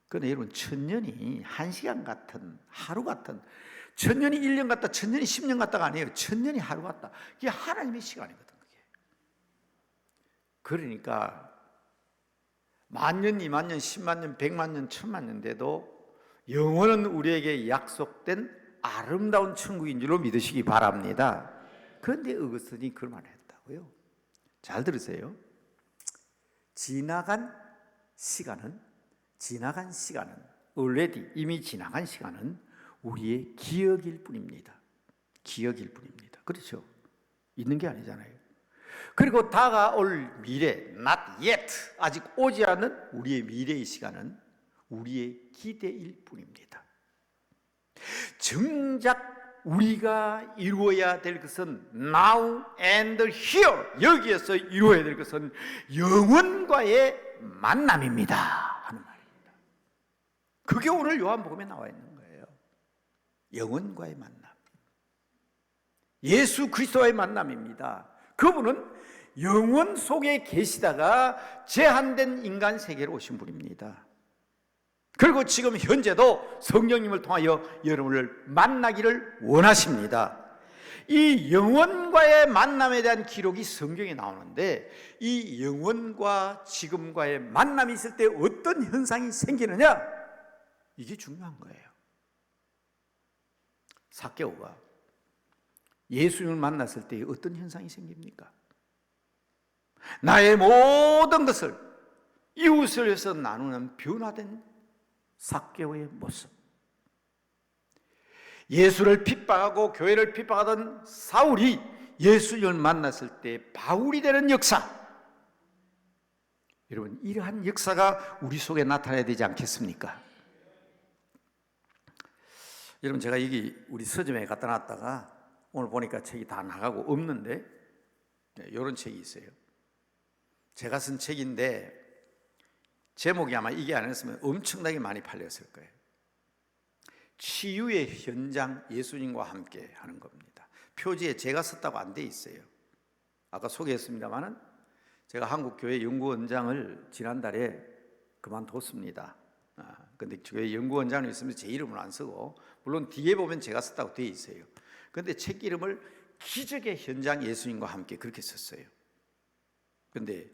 그런데 여러분, 천년이 한 시간 같은, 하루 같은, 천년이 1년 같다, 천년이 10년 같다가 아니에요. 천년이 하루 같다. 이게 하나님의 시간이거든. 그게. 그러니까 만년, 2만년, 10만년, 100만년, 1000만년 돼도 영원은 우리에게 약속된 아름다운 천국인 줄로 믿으시기 바랍니다. 그런데 어거스틴이 그 말을 했다고요. 잘 들으세요. 지나간 시간은 already, 이미 지나간 시간은 우리의 기억일 뿐입니다. 기억일 뿐입니다. 그렇죠? 있는 게 아니잖아요. 그리고 다가올 미래, not yet, 아직 오지 않은 우리의 미래의 시간은 우리의 기대일 뿐입니다. 정작 우리가 이루어야 될 것은 now and here, 여기에서 이루어야 될 것은 영원과의 만남입니다 하는 말입니다. 그게 오늘 요한복음에 나와 있는 거예요. 영원과의 만남, 예수 그리스도와의 만남입니다. 그분은 영원 속에 계시다가 제한된 인간 세계로 오신 분입니다. 그리고 지금 현재도 성령님을 통하여 여러분을 만나기를 원하십니다. 이 영원과의 만남에 대한 기록이 성경에 나오는데, 이 영원과 지금과의 만남이 있을 때 어떤 현상이 생기느냐, 이게 중요한 거예요. 삭개오가 예수님을 만났을 때 어떤 현상이 생깁니까? 나의 모든 것을 이웃을 위해서 나누는 변화된 삭개오의 모습. 예수를 핍박하고 교회를 핍박하던 사울이 예수님을 만났을 때 바울이 되는 역사. 여러분, 이러한 역사가 우리 속에 나타나야 되지 않겠습니까? 여러분, 제가 여기 우리 서점에 갖다 놨다가 오늘 보니까 책이 다 나가고 없는데, 이런 책이 있어요. 제가 쓴 책인데 제목이 아마 이게 아니었으면 엄청나게 많이 팔렸을 거예요. 치유의 현장, 예수님과 함께 하는 겁니다. 표지에 제가 썼다고 안 돼 있어요. 아까 소개했습니다마는 제가 한국교회 연구원장을 지난달에 그만뒀습니다. 근데 교회 연구원장이 있으면 제 이름을 안 쓰고, 물론 뒤에 보면 제가 썼다고 돼 있어요. 근데 책 이름을 기적의 현장 예수님과 함께 그렇게 썼어요. 근데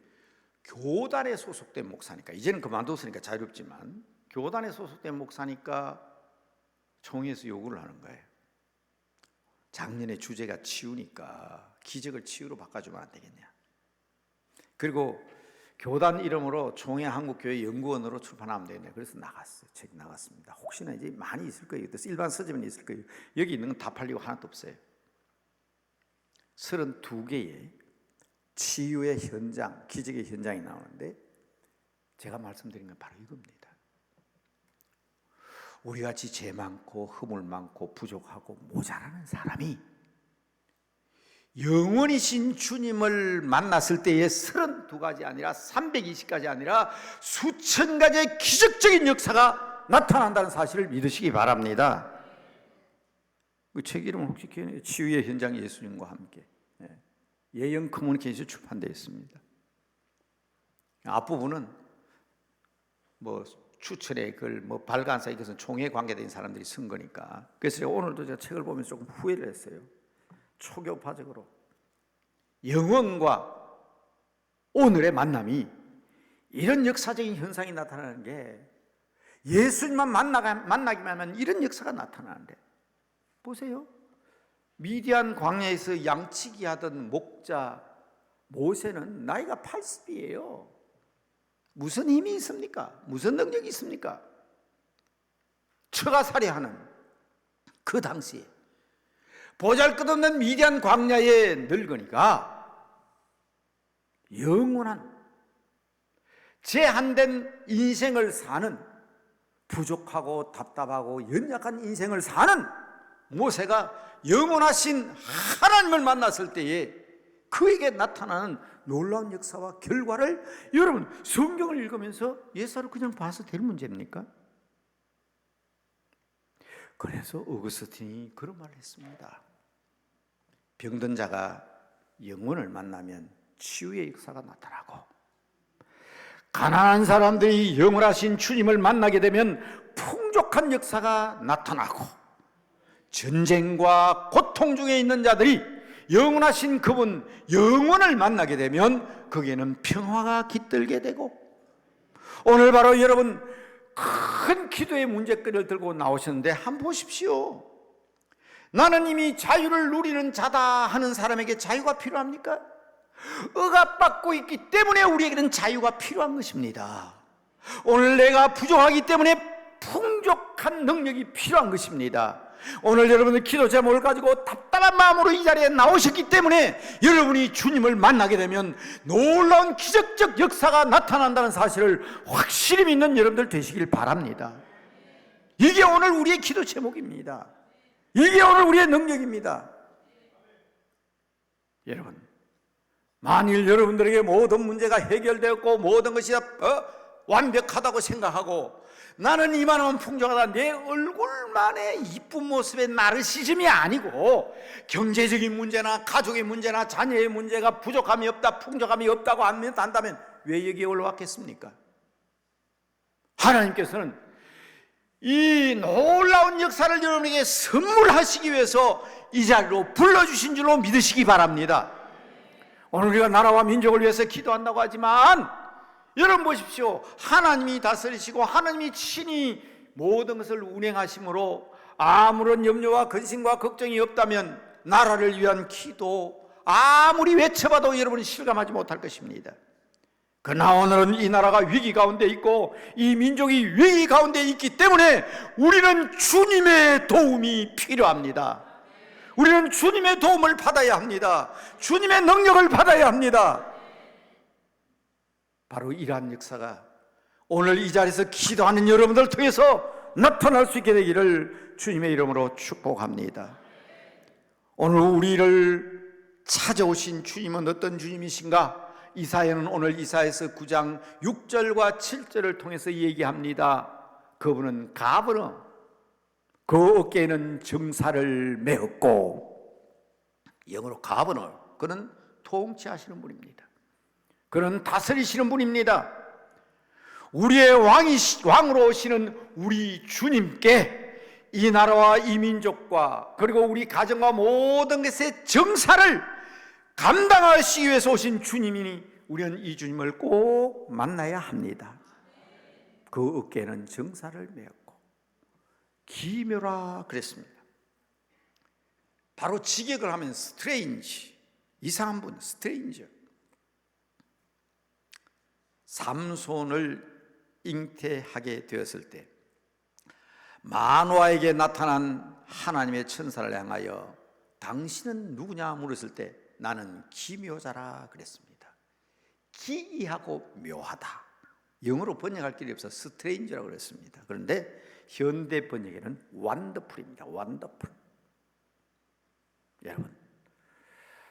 교단에 소속된 목사니까, 이제는 그만뒀으니까 자유롭지만, 교단에 소속된 목사니까 총회에서 요구를 하는 거예요. 작년에 주제가 치유니까 기적을 치유로 바꿔주면 안 되겠냐. 그리고 교단 이름으로 총회 한국교회 연구원으로 출판하면 되겠냐. 그래서 나갔어요. 책이 나갔습니다. 혹시나 이제 많이 있을 거예요. 일반 서점에 있을 거예요. 여기 있는 건 다 팔리고 하나도 없어요. 32개의 치유의 현장, 기적의 현장이 나오는데, 제가 말씀드린 건 바로 이겁니다. 우리같이 죄 많고 허물 많고 부족하고 모자라는 사람이 영원이신 주님을 만났을 때의 32가지 아니라 320가지 아니라 수천 가지의 기적적인 역사가 나타난다는 사실을 믿으시기 바랍니다. 그 책 이름은 혹시 기억나요? 치유의 현장 예수님과 함께. 예영 커뮤니케이션 출판되어 있습니다. 앞부분은 뭐 추천의 글, 뭐 발간사, 이것은 총회에 관계된 사람들이 쓴 거니까. 그래서 제가 오늘도 제가 책을 보면서 조금 후회를 했어요. 초교파적으로 영원과 오늘의 만남이, 이런 역사적인 현상이 나타나는 게, 예수님만 만나기만 하면 이런 역사가 나타나는데, 보세요. 미디안 광야에서 양치기 하던 목자 모세는 나이가 80이에요. 무슨 힘이 있습니까? 무슨 능력이 있습니까? 처가살이하는 그 당시에 보잘것없는 미디안 광야의 늙은이가 영원한 제한된 인생을 사는, 부족하고 답답하고 연약한 인생을 사는 모세가 영원하신 하나님을 만났을 때에 그에게 나타나는 놀라운 역사와 결과를, 여러분 성경을 읽으면서 예사를 그냥 봐서 될 문제입니까? 그래서 어거스틴이 그런 말을 했습니다. 병든 자가 영혼을 만나면 치유의 역사가 나타나고, 가난한 사람들이 영원하신 주님을 만나게 되면 풍족한 역사가 나타나고, 전쟁과 고통 중에 있는 자들이 영원하신 그분 영혼을 만나게 되면 거기에는 평화가 깃들게 되고, 오늘 바로 여러분 큰 기도의 문제거리를 들고 나오셨는데 한번 보십시오. 나는 이미 자유를 누리는 자다 하는 사람에게 자유가 필요합니까? 억압받고 있기 때문에 우리에게는 자유가 필요한 것입니다. 오늘 내가 부족하기 때문에 풍족한 능력이 필요한 것입니다. 오늘 여러분들 기도 제목을 가지고 답답한 마음으로 이 자리에 나오셨기 때문에 여러분이 주님을 만나게 되면 놀라운 기적적 역사가 나타난다는 사실을 확실히 믿는 여러분들 되시길 바랍니다. 이게 오늘 우리의 기도 제목입니다. 이게 오늘 우리의 능력입니다. 여러분, 만일 여러분들에게 모든 문제가 해결되었고 모든 것이 완벽하다고 생각하고 나는 이만하면 풍족하다, 내 얼굴만의 이쁜 모습의 나르시즘이 아니고 경제적인 문제나 가족의 문제나 자녀의 문제가 부족함이 없다, 풍족함이 없다고 한다면 왜 여기에 올라왔겠습니까? 하나님께서는 이 놀라운 역사를 여러분에게 선물하시기 위해서 이 자리로 불러주신 줄로 믿으시기 바랍니다. 오늘 우리가 나라와 민족을 위해서 기도한다고 하지만 여러분 보십시오. 하나님이 다스리시고 하나님이 친히 모든 것을 운행하심으로 아무런 염려와 근심과 걱정이 없다면 나라를 위한 기도 아무리 외쳐봐도 여러분이 실감하지 못할 것입니다. 그러나 오늘은 이 나라가 위기 가운데 있고 이 민족이 위기 가운데 있기 때문에 우리는 주님의 도움이 필요합니다. 우리는 주님의 도움을 받아야 합니다. 주님의 능력을 받아야 합니다. 바로 이러한 역사가 오늘 이 자리에서 기도하는 여러분들 통해서 나타날 수 있게 되기를 주님의 이름으로 축복합니다. 오늘 우리를 찾아오신 주님은 어떤 주님이신가? 이사야는 오늘 이사야서 9장 6절과 7절을 통해서 얘기합니다. 그분은 가버름, 그 어깨에는 정사를 메었고, 영어로 가버너, 그는 통치하시는 분입니다. 그는 다스리시는 분입니다. 우리의 왕으로 오시는 우리 주님께 이 나라와 이 민족과 그리고 우리 가정과 모든 것의 정사를 감당하시기 위해서 오신 주님이니 우리는 이 주님을 꼭 만나야 합니다. 그 어깨에는 정사를 메었고 기묘라 그랬습니다. 바로 직역을 하면 스트레인지, 이상한 분, 스트레인저. 삼손을 잉태하게 되었을 때 마노아에게 나타난 하나님의 천사를 향하여 당신은 누구냐 물었을 때 나는 기묘자라 그랬습니다. 기이하고 묘하다. 영어로 번역할 길이 없어 스트레인저라고 그랬습니다. 그런데 현대 번역에는 완더풀입니다. 완더풀. 여러분,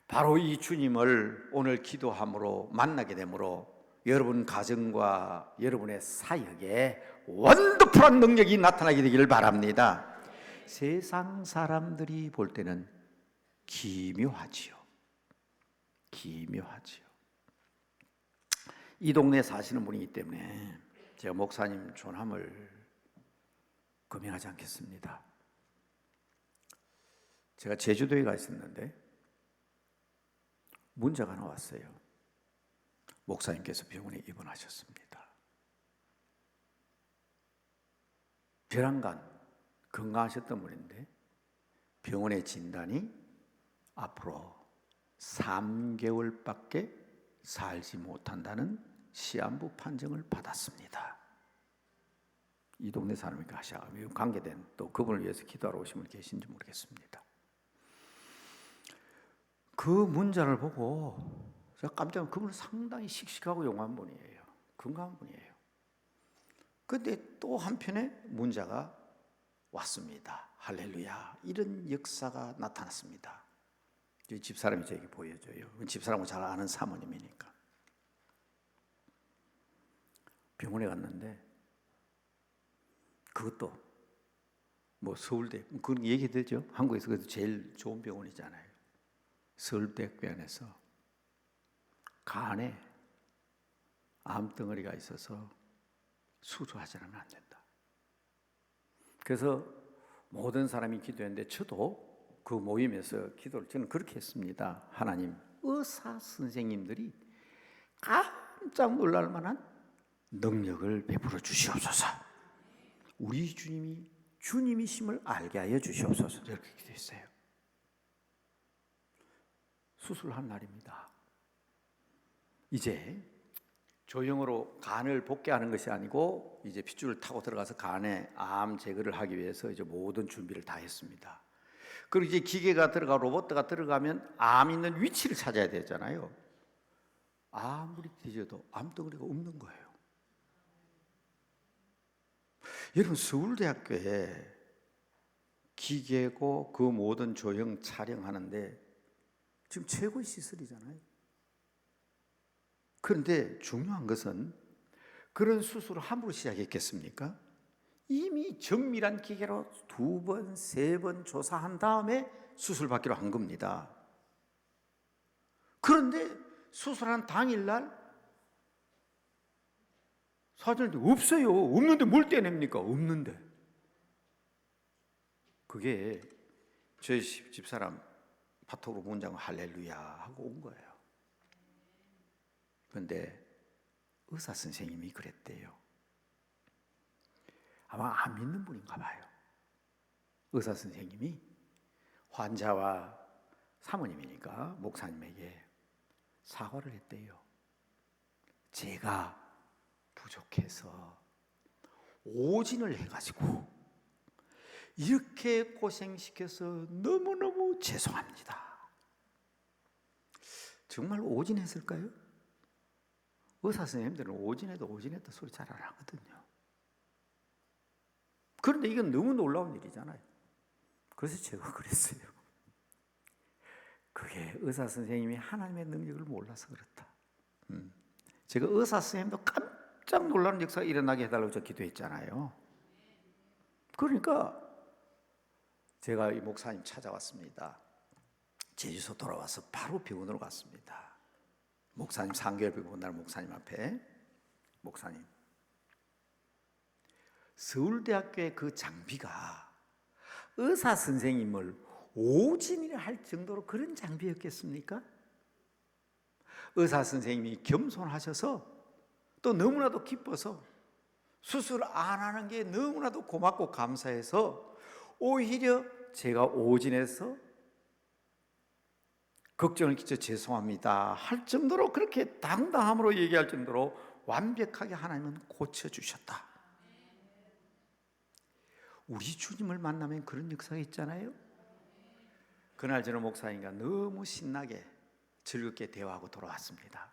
바로 이 주님을 오늘 기도함으로 만나게 되므로 여러분 가정과 여러분의 사역에 원더풀한 능력이 나타나게 되기를 바랍니다. 세상 사람들이 볼 때는 기묘하지요. 기묘하지요. 이 동네에 사시는 분이기 때문에 제가 목사님 존함을 금연하지 않겠습니다. 제가 제주도에 가 있었는데 문자가 하나 왔어요. 목사님께서 병원에 입원하셨습니다. 벼랑간 건강하셨던 분인데 병원의 진단이 앞으로 3개월밖에 살지 못한다는 시한부 판정을 받았습니다. 이 동네 사람이니까 하시아 관계된 또 그분을 위해서 기도하러 오신 분 계신지 모르겠습니다. 그 문자를 보고 제가 깜짝 놀랐어요. 그분은 상당히 씩씩하고 용한 분이에요. 건강한 분이에요. 그런데 또 한편에 문자가 왔습니다. 할렐루야. 이런 역사가 나타났습니다. 집사람이 저에게 보여줘요. 집사람을 잘 아는 사모님이니까. 병원에 갔는데 그것도 뭐 서울대 그런 얘기되죠. 한국에서 그래도 제일 좋은 병원이잖아요. 서울대학교 안에서 간에 암덩어리가 있어서 수술하지 않으면 안 된다. 그래서 모든 사람이 기도했는데 저도 그 모임에서 기도를 저는 그렇게 했습니다. 하나님, 의사 선생님들이 깜짝 놀랄 만한 능력을 베풀어 주시옵소서. 우리 주님이심을 알게 하여 주시옵소서. 이렇게 기도했어요. 수술한 날입니다. 이제 조형으로 간을 복귀하는 것이 아니고 이제 핏줄을 타고 들어가서 간에 암 제거를 하기 위해서 이제 모든 준비를 다 했습니다. 그리고 이제 기계가 들어가 로봇가 들어가면 암 있는 위치를 찾아야 되잖아요. 아무리 뒤져도 암덩어리가 없는 거예요. 여러분, 서울대학교에 기계고 그 모든 조형 촬영하는데 지금 최고의 시설이잖아요. 그런데 중요한 것은 그런 수술을 함부로 시작했겠습니까? 이미 정밀한 기계로 2번, 3번 조사한 다음에 수술받기로 한 겁니다. 그런데 수술한 당일날 사전에 없어요. 없는데 뭘 떼냅니까? 없는데. 그게 저희 집사람 파토로 문장 할렐루야 하고 온 거예요. 그런데 의사 선생님이 그랬대요. 아마 안 믿는 분인가 봐요. 의사 선생님이 환자와 사모님이니까 목사님에게 사과를 했대요. 제가 부족해서 오진을 해가지고 이렇게 고생시켜서 너무너무 죄송합니다. 정말 오진했을까요? 의사 선생님들은 오진했다 소리 잘 안 하거든요. 그런데 이건 너무 놀라운 일이잖아요. 그래서 제가 그랬어요. 그게 의사 선생님이 하나님의 능력을 몰라서 그렇다. 제가 의사 선생님도 깜짝 놀라는 역사가 일어나게 해달라고 저 기도했잖아요. 그러니까 제가 이 목사님 찾아왔습니다. 제주도 돌아와서 바로 병원으로 갔습니다. 목사님 3개월 병원 날 목사님 앞에, 목사님, 서울대학교의 그 장비가 의사 선생님을 오진이라 할 정도로 그런 장비였겠습니까? 의사 선생님이 겸손하셔서 또 너무나도 기뻐서 수술 안 하는 게 너무나도 고맙고 감사해서 오히려 제가 오진해서 걱정을 끼쳐 죄송합니다 할 정도로, 그렇게 당당함으로 얘기할 정도로 완벽하게 하나님은 고쳐주셨다. 우리 주님을 만나면 그런 역사가 있잖아요. 그날 저는 목사님과 너무 신나게 즐겁게 대화하고 돌아왔습니다.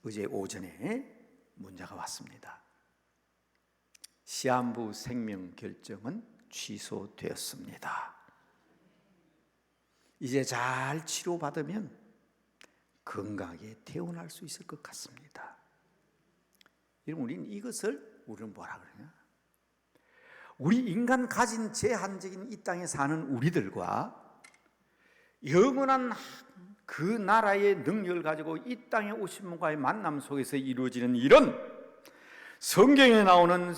어제 오전에 문자가 왔습니다. 시한부 생명 결정은 취소되었습니다. 이제 잘 치료받으면 건강하게 퇴원할 수 있을 것 같습니다. 여러분, 우리는 뭐라 그러냐? 우리 인간 가진 제한적인 이 땅에 사는 우리들과 영원한 그 나라의 능력을 가지고 이 땅에 오신 분과의 만남 속에서 이루어지는 이런 성경에 나오는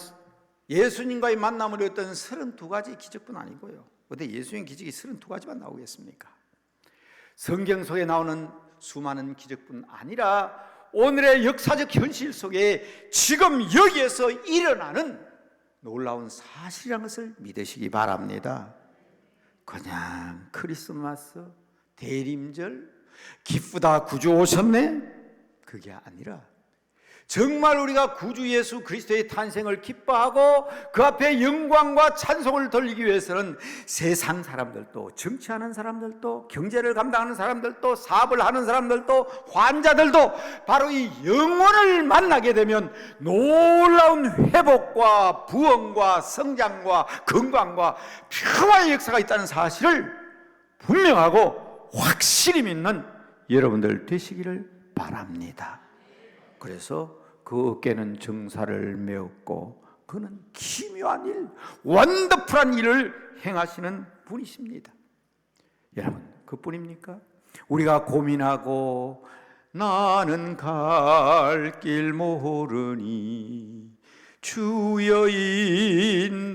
예수님과의 만남을 이뤘던 32가지 기적뿐 아니고요. 근데 예수님 기적이 32가지만 나오겠습니까? 성경 속에 나오는 수많은 기적뿐 아니라 오늘의 역사적 현실 속에 지금 여기에서 일어나는 놀라운 사실이라는 것을 믿으시기 바랍니다. 그냥 크리스마스, 대림절, 기쁘다 구주 오셨네, 그게 아니라 정말 우리가 구주 예수 그리스도의 탄생을 기뻐하고 그 앞에 영광과 찬송을 돌리기 위해서는 세상 사람들도, 정치하는 사람들도, 경제를 감당하는 사람들도, 사업을 하는 사람들도, 환자들도 바로 이 영혼을 만나게 되면 놀라운 회복과 부흥과 성장과 건강과 평화의 역사가 있다는 사실을 분명하고 확실히 믿는 여러분들 되시기를 바랍니다. 그래서 그 어깨는 정사를 메었고 그는 기묘한 일, 원더풀한 일을 행하시는 분이십니다. 여러분, 그뿐입니까? 우리가 고민하고 나는 갈 길 모르니 주여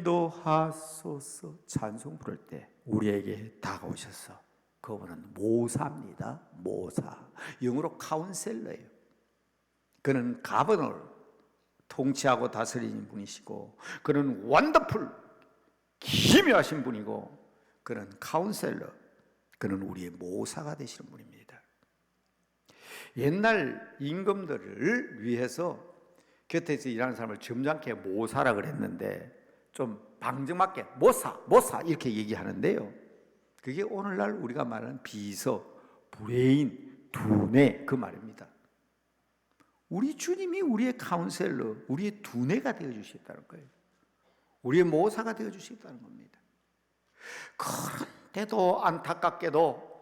인도하소서 찬송 부를 때 우리에게 다가오셔서, 그분은 모사입니다. 모사, 영어로 카운셀러예요. 그는 가버너를 통치하고 다스리는 분이시고, 그는 원더풀 기묘하신 분이고, 그는 카운셀러, 그는 우리의 모사가 되시는 분입니다. 옛날 임금들을 위해서 곁에서 일하는 사람을 점잖게 모사라 그랬는데, 좀 방정맞게 모사 이렇게 얘기하는데요, 그게 오늘날 우리가 말하는 비서, 브레인, 두뇌 그 말입니다. 우리 주님이 우리의 카운셀러, 우리의 두뇌가 되어주시겠다는 거예요. 우리의 모사가 되어주시겠다는 겁니다. 그런데도 안타깝게도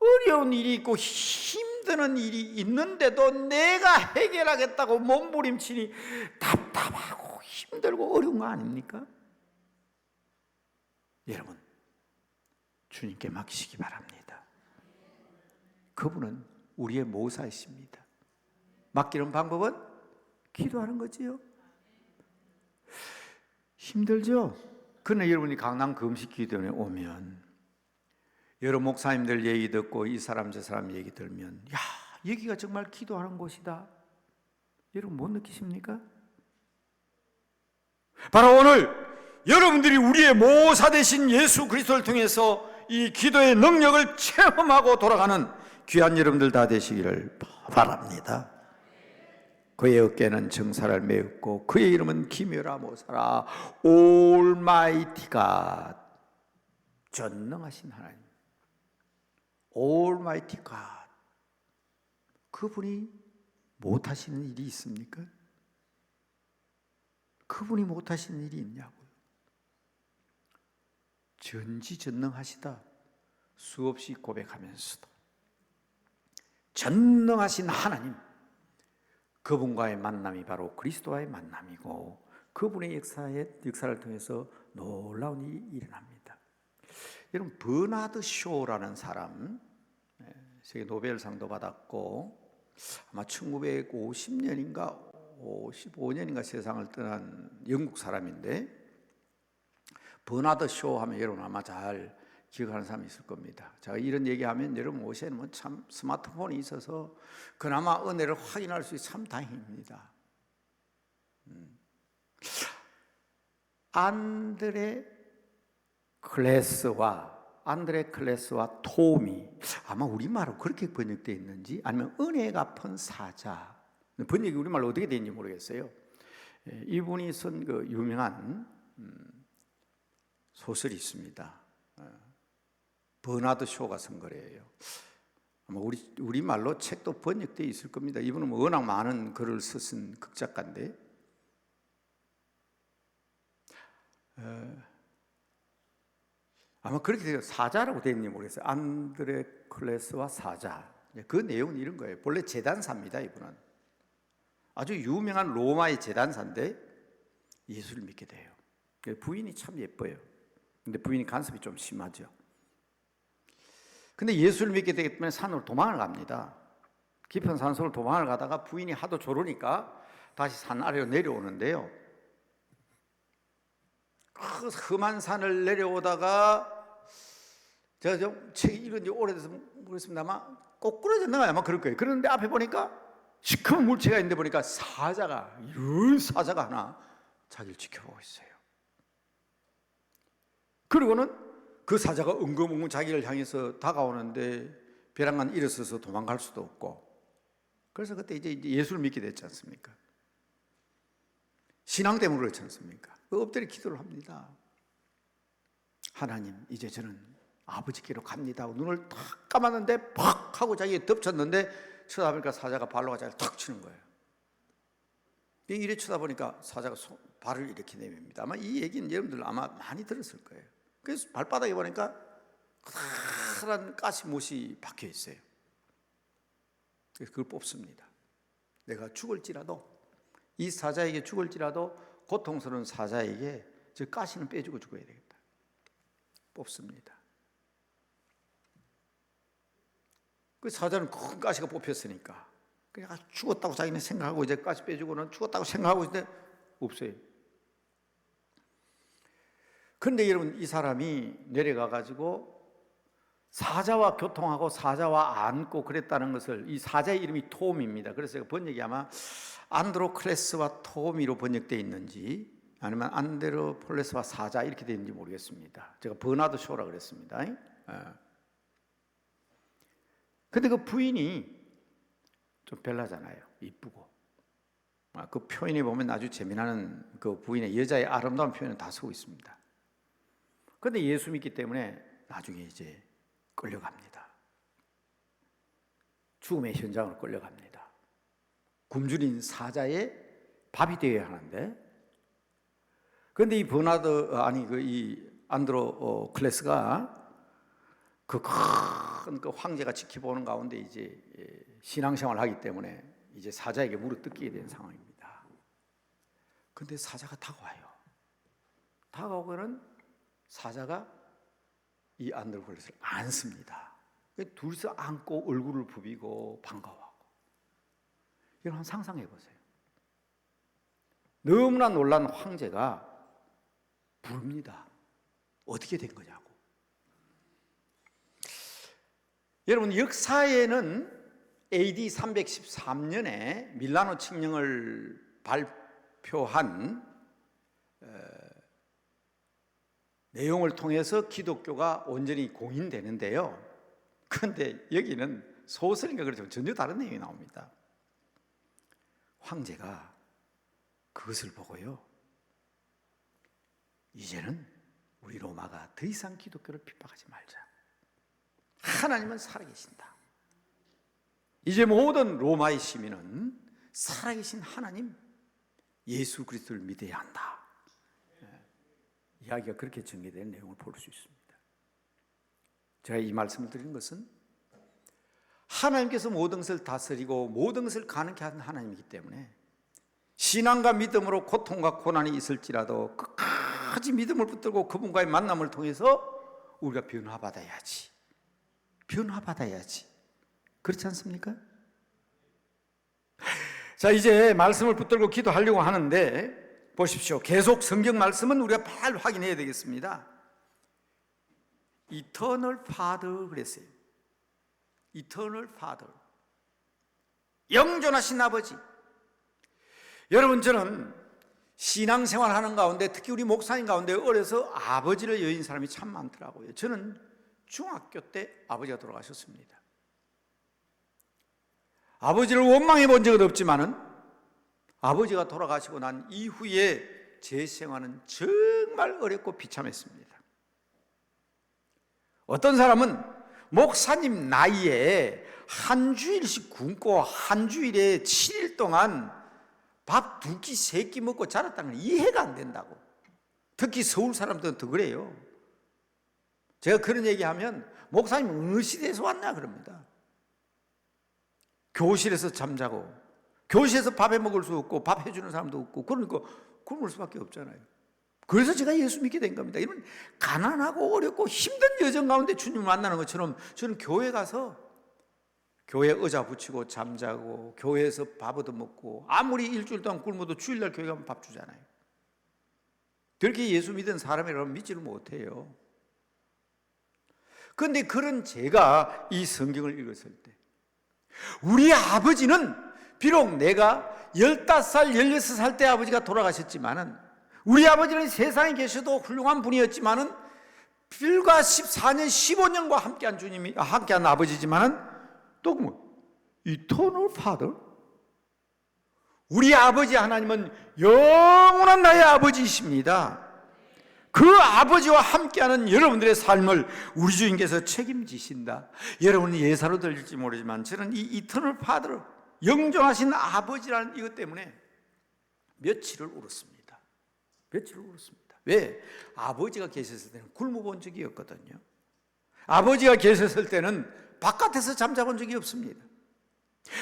어려운 일이 있고 힘드는 일이 있는데도 내가 해결하겠다고 몸부림치니 답답하고 힘들고 어려운 거 아닙니까? 여러분, 주님께 맡기시기 바랍니다. 그분은 우리의 모사이십니다. 맡기는 방법은 기도하는 거지요. 힘들죠? 그러나 여러분이 강남 금식 기도원에 오면 여러 목사님들 얘기 듣고 이 사람 저 사람 얘기 들으면, 야, 여기가 정말 기도하는 곳이다. 여러분 못 느끼십니까? 바로 오늘 여러분들이 우리의 모사 되신 예수 그리스도를 통해서 이 기도의 능력을 체험하고 돌아가는 귀한 여러분들 다 되시기를 바랍니다. 그의 어깨는 정사를 메었고 그의 이름은 기묘라 모사라 올마이티가, 전능하신 하나님, 올마이티 갓. 그분이 못하시는 일이 있습니까? 그분이 못하시는 일이 있냐고요. 전지전능하시다 수없이 고백하면서도 전능하신 하나님, 그분과의 만남이 바로 그리스도와의 만남이고, 그분의 역사를 통해서 놀라운 일이 일어납니다. 여러분, 버나드 쇼라는 사람, 세계 노벨상도 받았고 아마 1950년인가 55년인가 세상을 떠난 영국 사람인데, 버나드 쇼 하면 여러분 아마 잘 기억하는 사람이 있을 겁니다. 제가 이런 얘기하면 여러분 옷에는 참 스마트폰이 있어서 그나마 은혜를 확인할 수 있어 참 다행입니다. 안드레 클래스와 톰이, 아마 우리말로 그렇게 번역되어 있는지 아니면 은혜 갚은 사자, 번역이 우리말로 어떻게 되는지 모르겠어요. 이분이 쓴 그 유명한 소설이 있습니다. 버나드 쇼가 쓴 거래요. 아마 우리말로 책도 번역되어 있을 겁니다. 이분은 워낙 많은 글을 쓴 극작가인데, 아마 그렇게 돼요. 사자라고 되어 있는지 모르겠어요. 안드레 클래스와 사자. 그 내용은 이런 거예요. 본래 재단사입니다. 이분은 아주 유명한 로마의 재단사인데 예수를 믿게 돼요. 부인이 참 예뻐요. 근데 부인이 간섭이 좀 심하죠. 근데 예수를 믿게 되기 때문에 산으로 도망을 갑니다. 깊은 산속으로 도망을 가다가 부인이 하도 조르니까 다시 산 아래로 내려오는데요, 그 험한 산을 내려오다가, 제가 좀 책이 읽은 지 오래돼서 모르겠습니다. 아마 꼬꾸라졌나 아마 그럴 거예요. 그런데 앞에 보니까 시커먼 물체가 있는데 보니까 이런 사자가 하나 자기를 지켜보고 있어요. 그리고는 그 사자가 엉금엉금 자기를 향해서 다가오는데 벼랑간 일어서서 도망갈 수도 없고, 그래서 그때 이제 예수를 믿게 됐지 않습니까? 신앙 때문에 그렇지 않습니까? 엎드려 기도를 합니다. 하나님, 이제 저는 아버지께로 갑니다 하고 눈을 탁 감았는데 팍 하고 자기가 덮쳤는데, 쳐다보니까 사자가 발로 자기를 탁 치는 거예요. 이래 쳐다보니까 사자가 발을 이렇게 내밉니다. 아마 이 얘기는 여러분들 아마 많이 들었을 거예요. 그래서 발바닥에 보니까 커다란 가시못이 박혀 있어요. 그래서 그걸 뽑습니다. 내가 죽을지라도, 이 사자에게 죽을지라도 고통스러운 사자에게 저 가시는 빼주고 죽어야 되겠다. 뽑습니다. 그 사자는 큰 가시가 뽑혔으니까 그냥 죽었다고 자기는 생각하고 이제 가시 빼주고는 죽었다고 생각하고 있는데 없어요. 그런데 여러분, 이 사람이 내려가 가지고 사자와 교통하고 사자와 안고 그랬다는 것을, 이 사자의 이름이 톰입니다. 그래서 번역이 아마 안드로클레스와 토미로 번역되어 있는지 아니면 안드로폴레스와 사자 이렇게 되어 있는지 모르겠습니다. 제가 버나드 쇼라 그랬습니다. 근데 그 부인이 좀 별나잖아요. 이쁘고. 그 표현에 보면 아주 재미나는 그 부인의 여자의 아름다운 표현을 다 쓰고 있습니다. 그런데 예수 믿기 때문에 나중에 이제 끌려갑니다. 죽음의 현장으로 끌려갑니다. 굶주린 사자의 밥이 되어야 하는데, 그런데 이 버나드 이 안드로 클레스가 그 큰 그 황제가 지켜보는 가운데 이제 신앙생활을 하기 때문에 이제 사자에게 무릎 뜯기게 된 상황입니다. 그런데 사자가 다가와요. 다가오고는 사자가 이 안드로 클레스를 안습니다. 둘이서 안고 얼굴을 부비고 반가워하고. 이걸 한번 상상해 보세요. 너무나 놀란 황제가 부릅니다. 어떻게 된 거냐고. 여러분, 역사에는 AD 313년에 밀라노 칙령을 발표한 내용을 통해서 기독교가 온전히 공인되는데요. 그런데 여기는 소설인가 그렇지만 전혀 다른 내용이 나옵니다. 황제가 그것을 보고요, 이제는 우리 로마가 더 이상 기독교를 핍박하지 말자. 하나님은 살아계신다. 이제 모든 로마의 시민은 살아계신 하나님 예수 그리스도를 믿어야 한다. 이야기가 그렇게 전개된 내용을 볼 수 있습니다. 제가 이 말씀을 드린 것은 하나님께서 모든 것을 다스리고 모든 것을 가능케 하는 하나님이기 때문에 신앙과 믿음으로 고통과 고난이 있을지라도 끝까지 믿음을 붙들고 그분과의 만남을 통해서 우리가 변화받아야지. 그렇지 않습니까? 자, 이제 말씀을 붙들고 기도하려고 하는데 보십시오. 계속 성경 말씀은 우리가 잘 확인해야 되겠습니다. Eternal Father 그랬어요. Eternal Father, 영존하신 아버지. 여러분, 저는 신앙생활 하는 가운데 특히 우리 목사님 가운데 어려서 아버지를 여인 사람이 참 많더라고요. 저는 중학교 때 아버지가 돌아가셨습니다. 아버지를 원망해 본 적은 없지만은 아버지가 돌아가시고 난 이후에 제 생활은 정말 어렵고 비참했습니다. 어떤 사람은 목사님 나이에 한 주일씩 굶고 한 주일에 7일 동안 밥 2끼 3끼 먹고 자랐다는 건 이해가 안 된다고. 특히 서울 사람들은 더 그래요. 제가 그런 얘기하면 목사님 어느 시대에서 왔냐 그럽니다. 교실에서 잠자고 교실에서 밥해 먹을 수 없고 밥 해주는 사람도 없고 그러니까 굶을 수밖에 없잖아요. 그래서 제가 예수 믿게 된 겁니다. 이런 가난하고 어렵고 힘든 여정 가운데 주님을 만나는 것처럼 저는 교회 가서 교회 의자 붙이고 잠자고 교회에서 밥 얻어먹고 아무리 일주일 동안 굶어도 주일날 교회 가면 밥 주잖아요. 그렇게 예수 믿은 사람이라면 믿지를 못해요. 그런데 그런 제가 이 성경을 읽었을 때 우리 아버지는 비록 내가 15살, 16살 때 아버지가 돌아가셨지만은 우리 아버지는 세상에 계셔도 훌륭한 분이었지만은 불과 14년, 15년과 함께한 주님이 함께한 아버지지만은 또 뭐 Eternal Father, 우리 아버지 하나님은 영원한 나의 아버지이십니다. 그 아버지와 함께하는 여러분들의 삶을 우리 주님께서 책임지신다. 여러분은 예사로 들릴지 모르지만 저는 이 Eternal Father, 영존하신 아버지라는 이것 때문에 며칠을 울었습니다. 왜? 아버지가 계셨을 때는 굶어본 적이 없거든요. 아버지가 계셨을 때는 바깥에서 잠자본 적이 없습니다.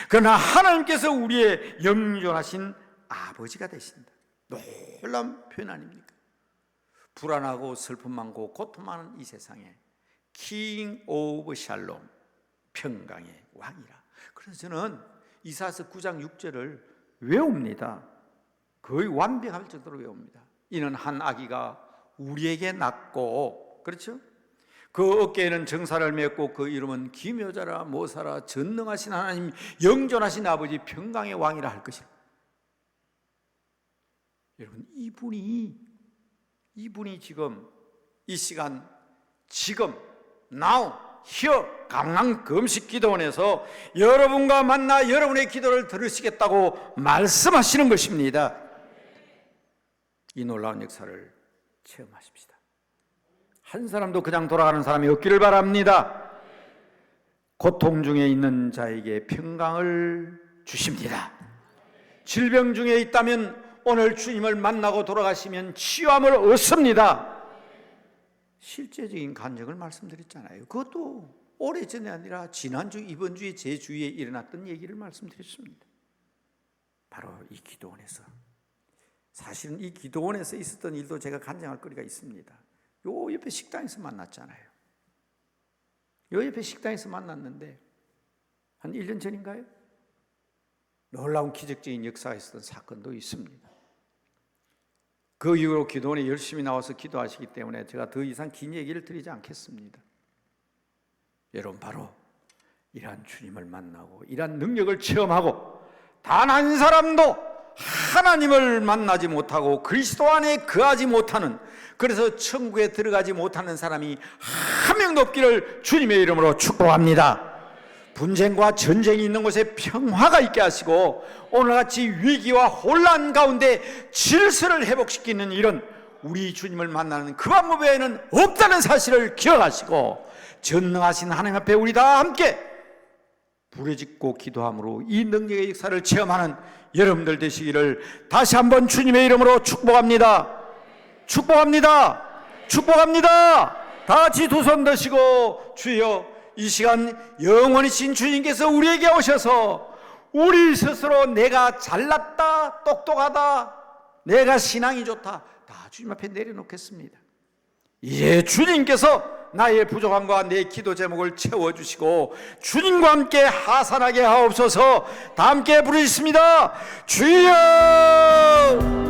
그러나 하나님께서 우리의 영존하신 아버지가 되신다. 놀라운 표현 아닙니까? 불안하고 슬픔 많고 고통 많은 이 세상에 킹 오브 샬롬, 평강의 왕이라. 그래서 저는 이사야서 9장 6절을 외웁니다. 거의 완벽할 정도로 외웁니다. 이는 한 아기가 우리에게 낳고, 그렇죠? 그 어깨에는 정사를 맺고 그 이름은 기묘자라 모사라 전능하신 하나님 영존하신 아버지 평강의 왕이라 할 것이라. 여러분, 이분이 지금 이 시간, 지금 now here 강남 금식기도원에서 여러분과 만나 여러분의 기도를 들으시겠다고 말씀하시는 것입니다. 이 놀라운 역사를 체험하십시다. 한 사람도 그냥 돌아가는 사람이 없기를 바랍니다. 고통 중에 있는 자에게 평강을 주십니다. 질병 중에 있다면 오늘 주님을 만나고 돌아가시면 치유함을 얻습니다. 실제적인 간증을 말씀드렸잖아요. 그것도 오래전이 아니라 지난주, 이번 주에 제 주위에 일어났던 얘기를 말씀드렸습니다. 바로 이 기도원에서. 사실은 이 기도원에서 있었던 일도 제가 간증할 거리가 있습니다. 요 옆에 식당에서 만났잖아요. 요 옆에 식당에서 만났는데 한 1년 전인가요? 놀라운 기적적인 역사가 있었던 사건도 있습니다. 그 이후로 기도원에 열심히 나와서 기도하시기 때문에 제가 더 이상 긴 얘기를 드리지 않겠습니다. 여러분, 바로 이러한 주님을 만나고 이러한 능력을 체험하고 단 한 사람도 하나님을 만나지 못하고 그리스도 안에 거하지 못하는, 그래서 천국에 들어가지 못하는 사람이 한 명도 없기를 주님의 이름으로 축복합니다. 분쟁과 전쟁이 있는 곳에 평화가 있게 하시고 오늘같이 위기와 혼란 가운데 질서를 회복시키는 이런 우리 주님을 만나는 그 방법 외에는 없다는 사실을 기억하시고 전능하신 하나님 앞에 우리 다 함께 부르짖고 기도함으로 이 능력의 역사를 체험하는 여러분들 되시기를 다시 한번 주님의 이름으로 축복합니다. 축복합니다. 축복합니다. 다 같이 두 손 드시고, 주여, 이 시간 영원히신 주님께서 우리에게 오셔서 우리 스스로 내가 잘났다, 똑똑하다, 내가 신앙이 좋다, 다 주님 앞에 내려놓겠습니다. 이제 주님께서 나의 부족함과 내 기도 제목을 채워주시고 주님과 함께 하산하게 하옵소서. 다 함께 부르겠습니다. 주여!